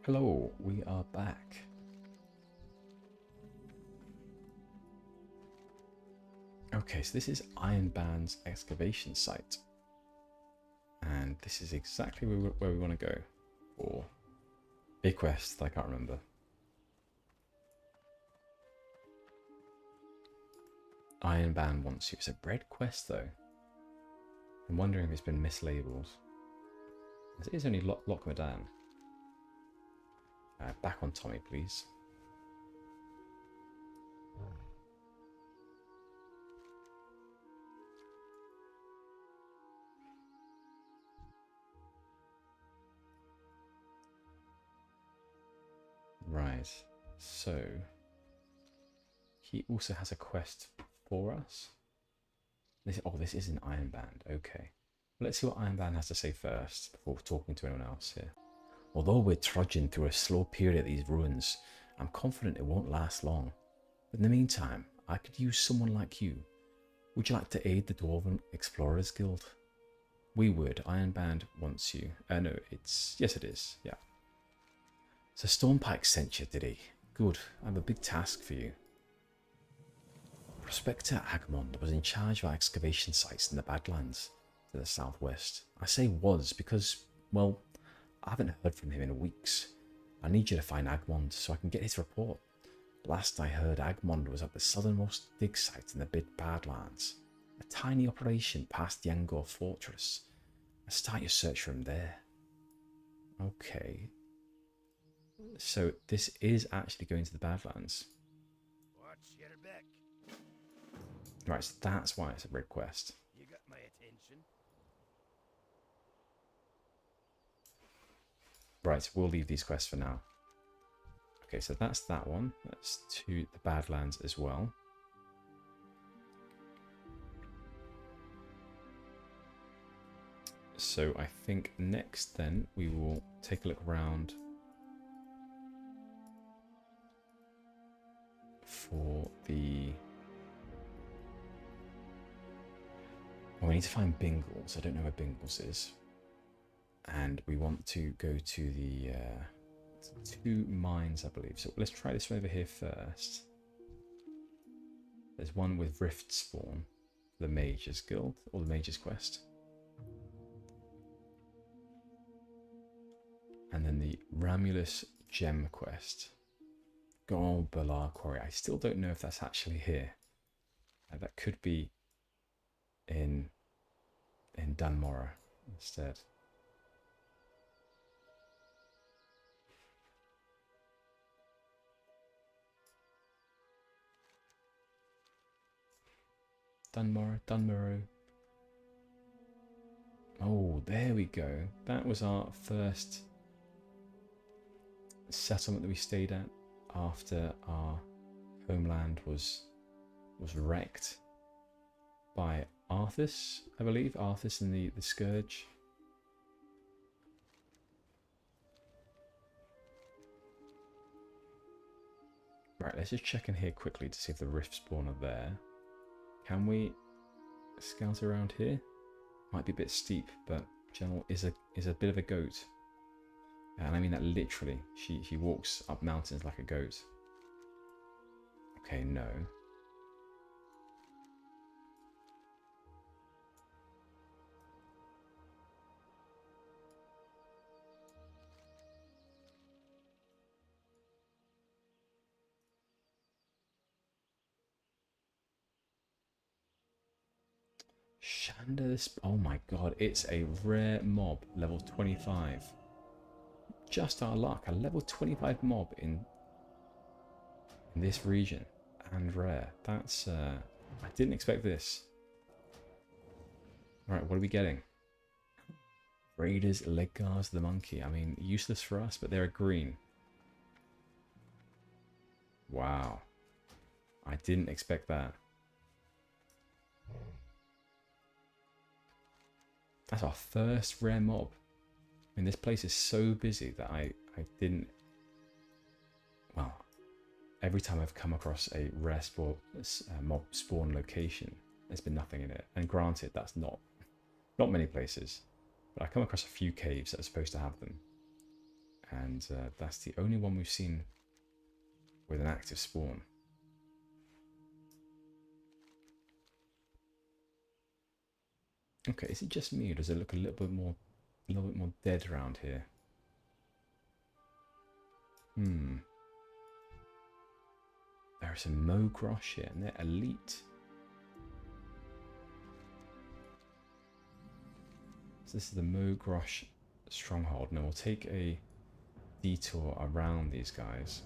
Hello, we are back. Okay, so this is Ironband's excavation site. And this is exactly where we want to go for a quest that I can't remember. Ironband wants you. It's a red quest though. I'm wondering if it's been mislabeled. It is only Lochmadan. Back on Tommy, please. Right, so he also has a quest for us. This is an Ironband. Okay, let's see what Ironband has to say first before talking to anyone else here. Although we're trudging through a slow period at these ruins, I'm confident it won't last long. But in the meantime, I could use someone like you. Would you like to aid the Dwarven Explorers Guild? We would. Ironband wants you. No, yes it is. Yeah. So Stormpike sent you, did he? Good. I have a big task for you. Prospector Agmond was in charge of excavation sites in the Badlands to the southwest. I say was because, well, I haven't heard from him in weeks. I need you to find Agmond so I can get his report. Last I heard, Agmond was at the southernmost dig site in the Badlands. A tiny operation past the Angor fortress. Start your search from there. Okay. So this is actually going to the Badlands. Watch your back. Right, so that's why it's a red quest. You got my attention. Right, we'll leave these quests for now. Okay, so that's that one. That's to the Badlands as well. So I think next then we will take a look around for the... Well, we need to find Bingles. I don't know where Bingles is. And we want to go to the 2 mines, I believe. So let's try this one over here first. There's one with Rift Spawn, the Mages Guild, or the Mages Quest. And then the Ramulus Gem Quest. Gold Balar Quarry. I still don't know if that's actually here. That could be in Dunmorrow instead. Dunmorrow. Oh, there we go. That was our first settlement that we stayed at after our homeland was wrecked by Arthas, I believe. Arthas and the Scourge. Right, let's just check in here quickly to see if the Rift Spawn are there. Can we scout around here? Might be a bit steep, but General is a bit of a goat. And I mean that literally. She walks up mountains like a goat. Okay, no. Shanda's... Oh my god, it's a rare mob, level 25. Just our luck, a level 25 mob in this region, and rare. That's I didn't expect this. Alright, what are we getting? Raiders, Legguards, the monkey. I mean, useless for us, but they're a green. Wow. I didn't expect that. That's our first rare mob. I mean, this place is so busy that I didn't... Well, every time I've come across a rare mob spawn location, there's been nothing in it. And granted, that's not many places. But I come across a few caves that are supposed to have them. And that's the only one we've seen with an active spawn. Okay, is it just me, or does it look a little bit more dead around here? There's a Mogrosh here, and they're elite. So this is the Mogrosh stronghold. Now we'll take a detour around these guys.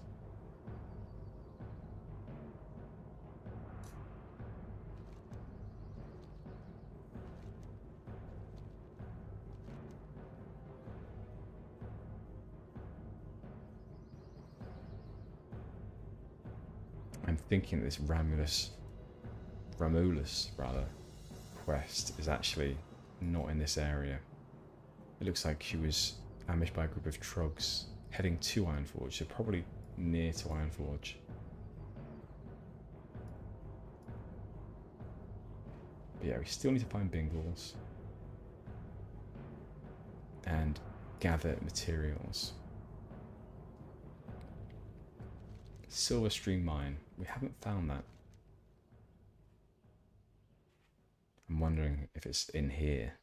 I'm thinking this Ramulus quest is actually not in this area. It looks like he was ambushed by a group of Trogs heading to Ironforge, so probably near to Ironforge. But yeah, we still need to find Bingles and gather materials. Silver Stream Mine. We haven't found that. I'm wondering if it's in here.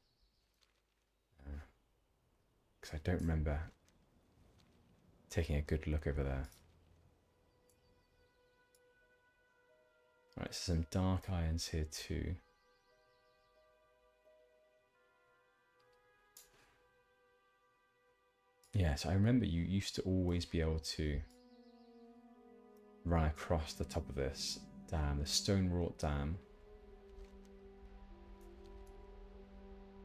Because I don't remember taking a good look over there. Alright, so some dark irons here too. Yeah, so I remember you used to always be able to run across the top of this dam, the stone wrought dam.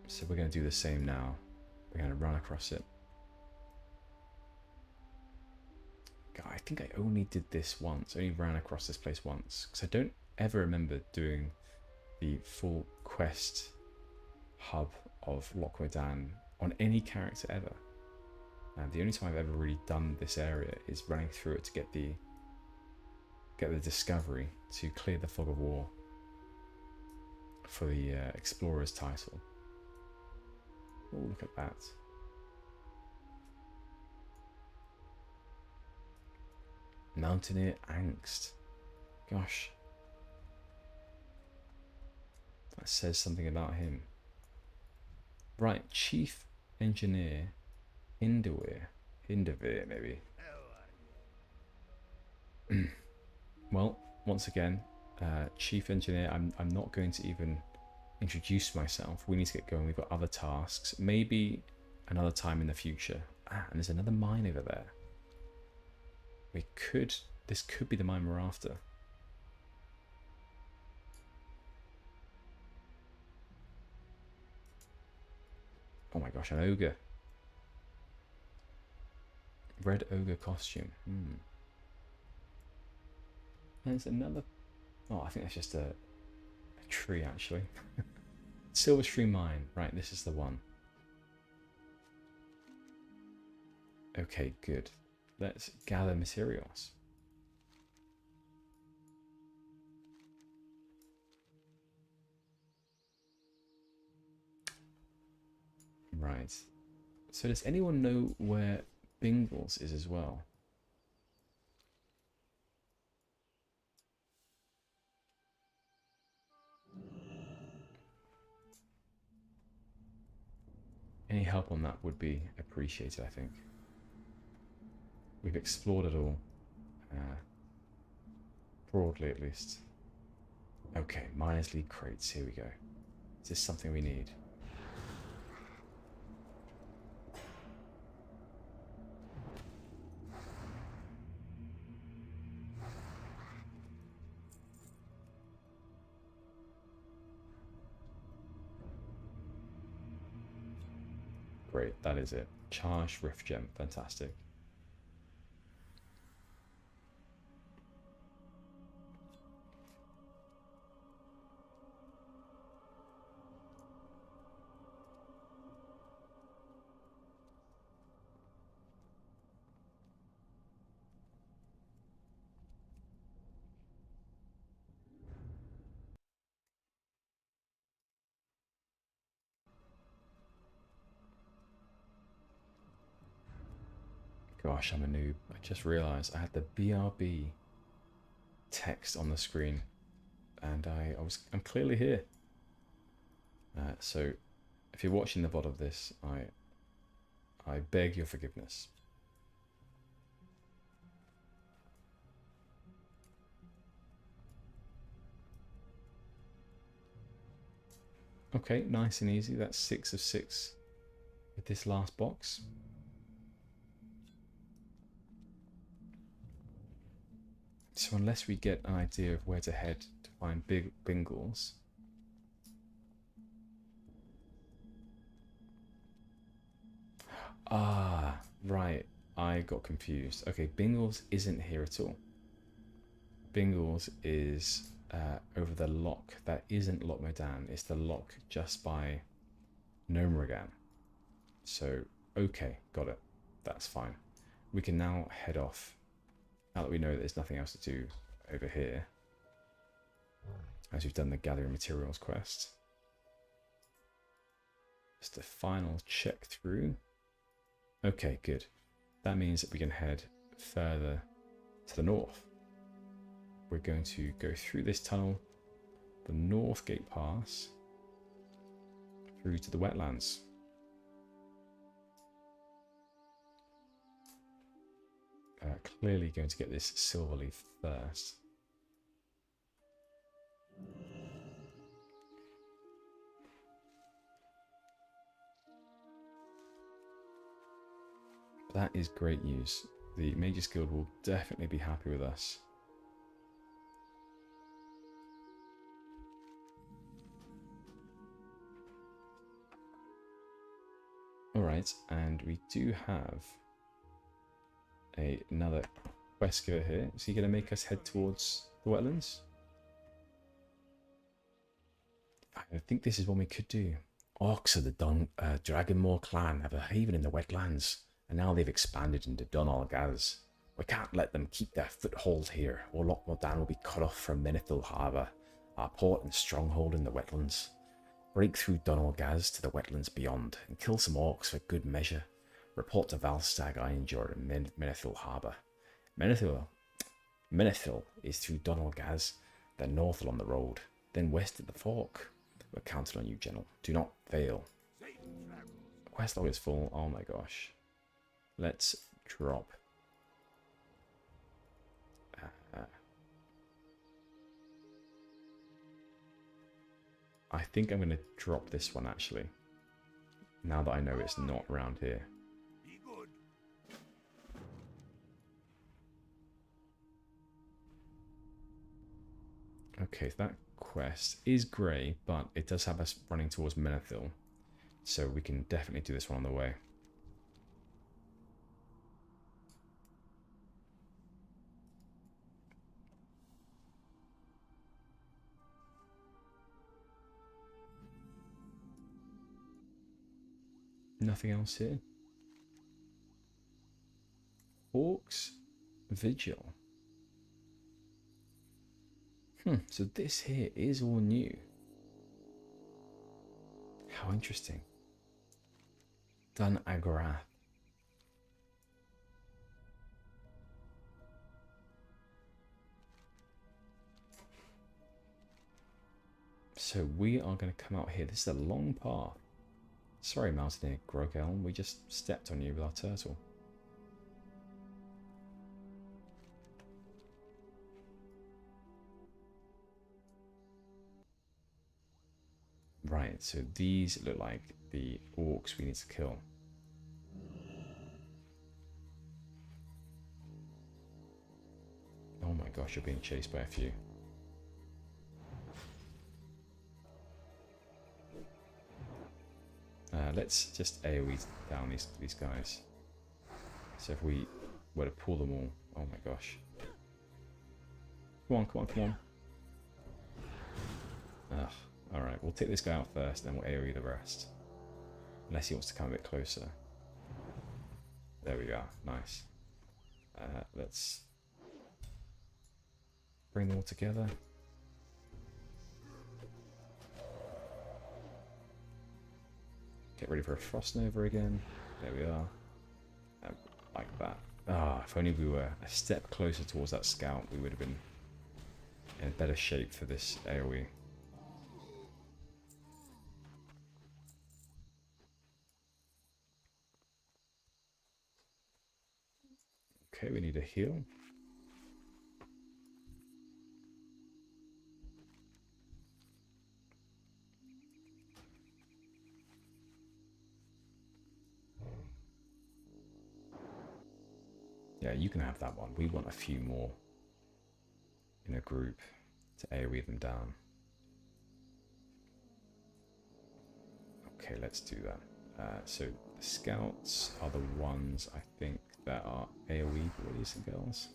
So we're going to do the same now. We're going to run across it. God, I think I only did this once, only ran across this place once, because I don't ever remember doing the full quest hub of Loch Modan on any character ever. And the only time I've ever really done this area is running through it to get the discovery to clear the fog of war for the explorer's title. Oh, look at that. Mountaineer Angst. Gosh. That says something about him. Right, Chief Engineer Hindavir maybe. Well, once again, Chief Engineer, I'm not going to even introduce myself. We need to get going. We've got other tasks. Maybe another time in the future. Ah, and there's another mine over there. This could be the mine we're after. Oh my gosh, an ogre. Red ogre costume. There's another. Oh, I think that's just a tree actually. Silver Stream Mine. Right, this is the one. Okay, good. Let's gather materials. Right. So does anyone know where Bingles is as well? Any help on that would be appreciated, I think. We've explored it all. Broadly, at least. Okay, miners lead crates. Here we go. Is this something we need? Great, that is it. Charged Rift Gem. Fantastic. gosh, I'm a noob. I just realised I had the BRB text on the screen, and I'm clearly here. So if you're watching the VOD of this, I beg your forgiveness. Okay, nice and easy. That's 6 of 6 with this last box. So unless we get an idea of where to head to find big Bingles, ah, right, I got confused. Okay, Bingles isn't here at all. Bingles is over the lock. That isn't Loch Modan. It's the lock just by Nomragan. So, okay, got it. That's fine. We can now head off. Now that we know that there's nothing else to do over here, as we've done the gathering materials quest. Just a final check through. Okay, good. That means that we can head further to the north. We're going to go through this tunnel, the North Gate Pass, through to the wetlands. Clearly going to get this silver leaf first. That is great news. The Mages Guild will definitely be happy with us. Alright, and we do have another quest giver here. Is he going to make us head towards the wetlands? I think this is what we could do. Orcs of the Dragonmoor clan have a haven in the wetlands, and now they've expanded into Dunal Gaz. We can't let them keep their foothold here, or Loch Modan will be cut off from Menethil Harbour, our port and stronghold in the wetlands. Break through Dunal Gaz to the wetlands beyond, and kill some orcs for good measure. Report to Valstag Ironjord in Menethil Harbour. Menethil is through Dunal Gaz, then north along the road, then west at the fork. We're counting on you, General. Do not fail. The quest log is full. Oh my gosh. Let's drop. I think I'm going to drop this one actually. Now that I know it's not around here. Be good. Okay, so that quest is grey, but it does have us running towards Menethil. So we can definitely do this one on the way. Nothing else here. Orcs Vigil. So this here is all new. How interesting. Dun Agrath. So we are going to come out here. This is a long path. Sorry, Mountaineer Grogelm, we just stepped on you with our turtle. Right, so these look like the orcs we need to kill. Oh my gosh, you're being chased by a few. Let's just AoE down these guys. So if we were to pull them all, oh my gosh. Come on, come on, come on. Ugh. Alright, we'll take this guy out first, then we'll AoE the rest. Unless he wants to come a bit closer. There we are, nice. Let's bring them all together. Get ready for a Frost Nova again. There we are. Like that. Ah, if only we were a step closer towards that scout, we would have been in better shape for this AoE. Okay, we need a heal. Yeah, you can have that one. We want a few more in a group to AoE them down. Okay, let's do that. So the scouts are the ones I think that are AoE boys and girls.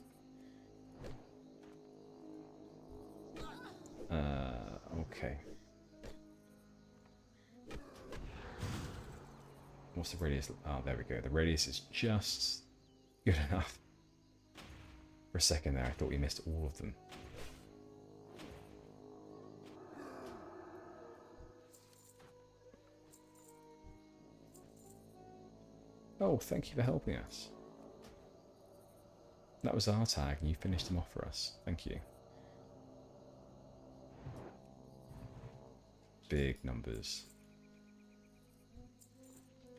Okay. What's the radius? Oh, there we go. The radius is just good enough. For a second there, I thought we missed all of them. Oh, thank you for helping us. That was our tag, and you finished him off for us. Thank you. Big numbers.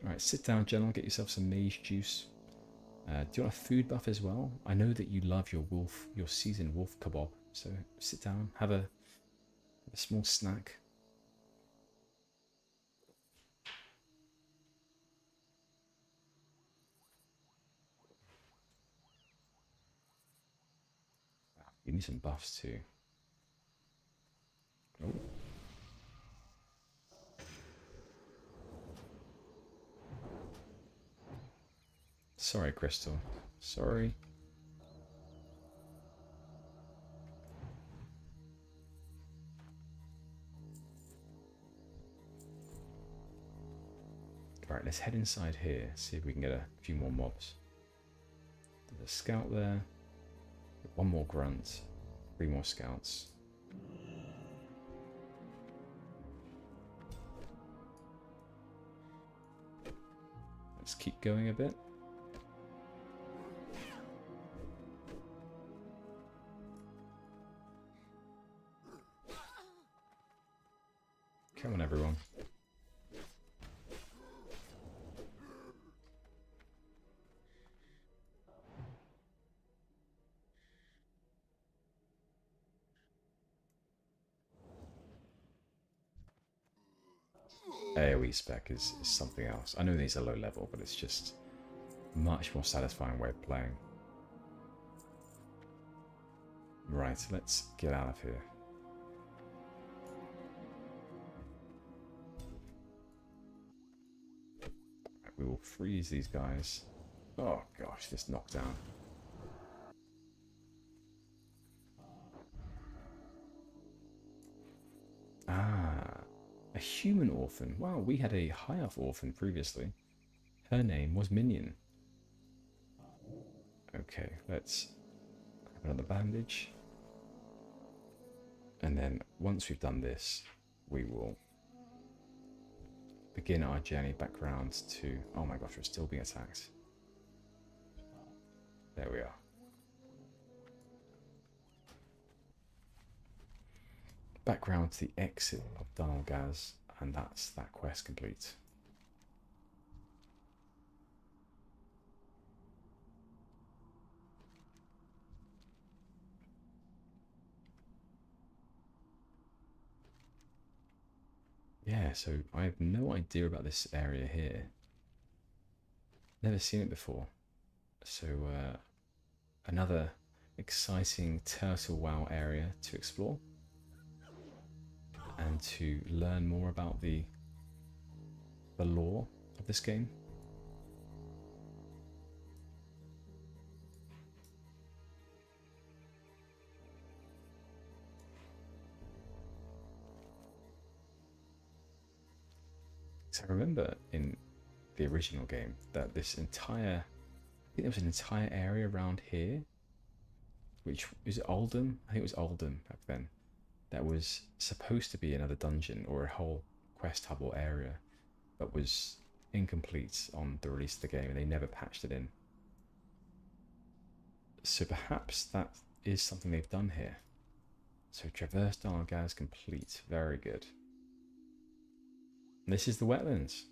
Alright, sit down, General. Get yourself some mage juice. Do you want a food buff as well? I know that you love your seasoned wolf kebab. So sit down, have a small snack. You need some buffs too. Oh. Sorry, Crystal. Sorry. Alright, let's head inside here, see if we can get a few more mobs. There's a scout there. One more grunt. 3 more scouts. Let's keep going a bit. Come on, everyone. AoE spec is something else. I know these are low level, but it's just a much more satisfying way of playing. Right, let's get out of here. We will freeze these guys. Oh gosh, this knockdown. Ah, a human orphan. Wow, we had a high elf orphan previously. Her name was Minion. Okay, let's have another bandage. And then once we've done this, we will begin our journey back round to... Oh my gosh, we're still being attacked. There we are. Back round to the exit of Dunalgaz, and that's that quest complete. Yeah, so I have no idea about this area here. Never seen it before. So another exciting Turtle WoW area to explore and to learn more about the lore of this game. So I remember in the original game that this entire, I think there was an entire area around here, which is Oldham. I think it was Oldham back then. That was supposed to be another dungeon or a whole quest hub or area, but was incomplete on the release of the game, and they never patched it in. So perhaps that is something they've done here. So traverse Dalgaz complete. Very good. And this is the wetlands.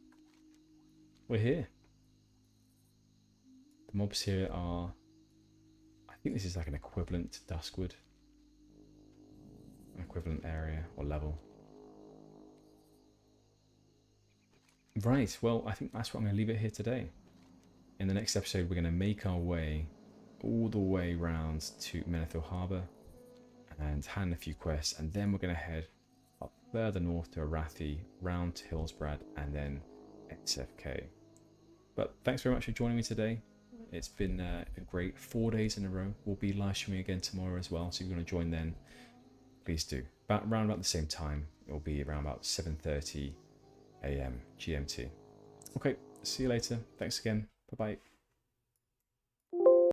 We're here. The mobs here are... I think this is like an equivalent to Duskwood. An equivalent area or level. Right, well, I think that's what I'm going to leave it here today. In the next episode, we're going to make our way all the way round to Menethil Harbour and hand a few quests, and then we're going to head up further north to Arathi, round to Hillsbrad, and then XFK. But thanks very much for joining me today. It's been great. 4 days in a row. We'll be live streaming again tomorrow as well, so if you want to join then, please do. Around about the same time. It'll be around about 7:30 AM GMT. Okay, see you later. Thanks again. Bye-bye.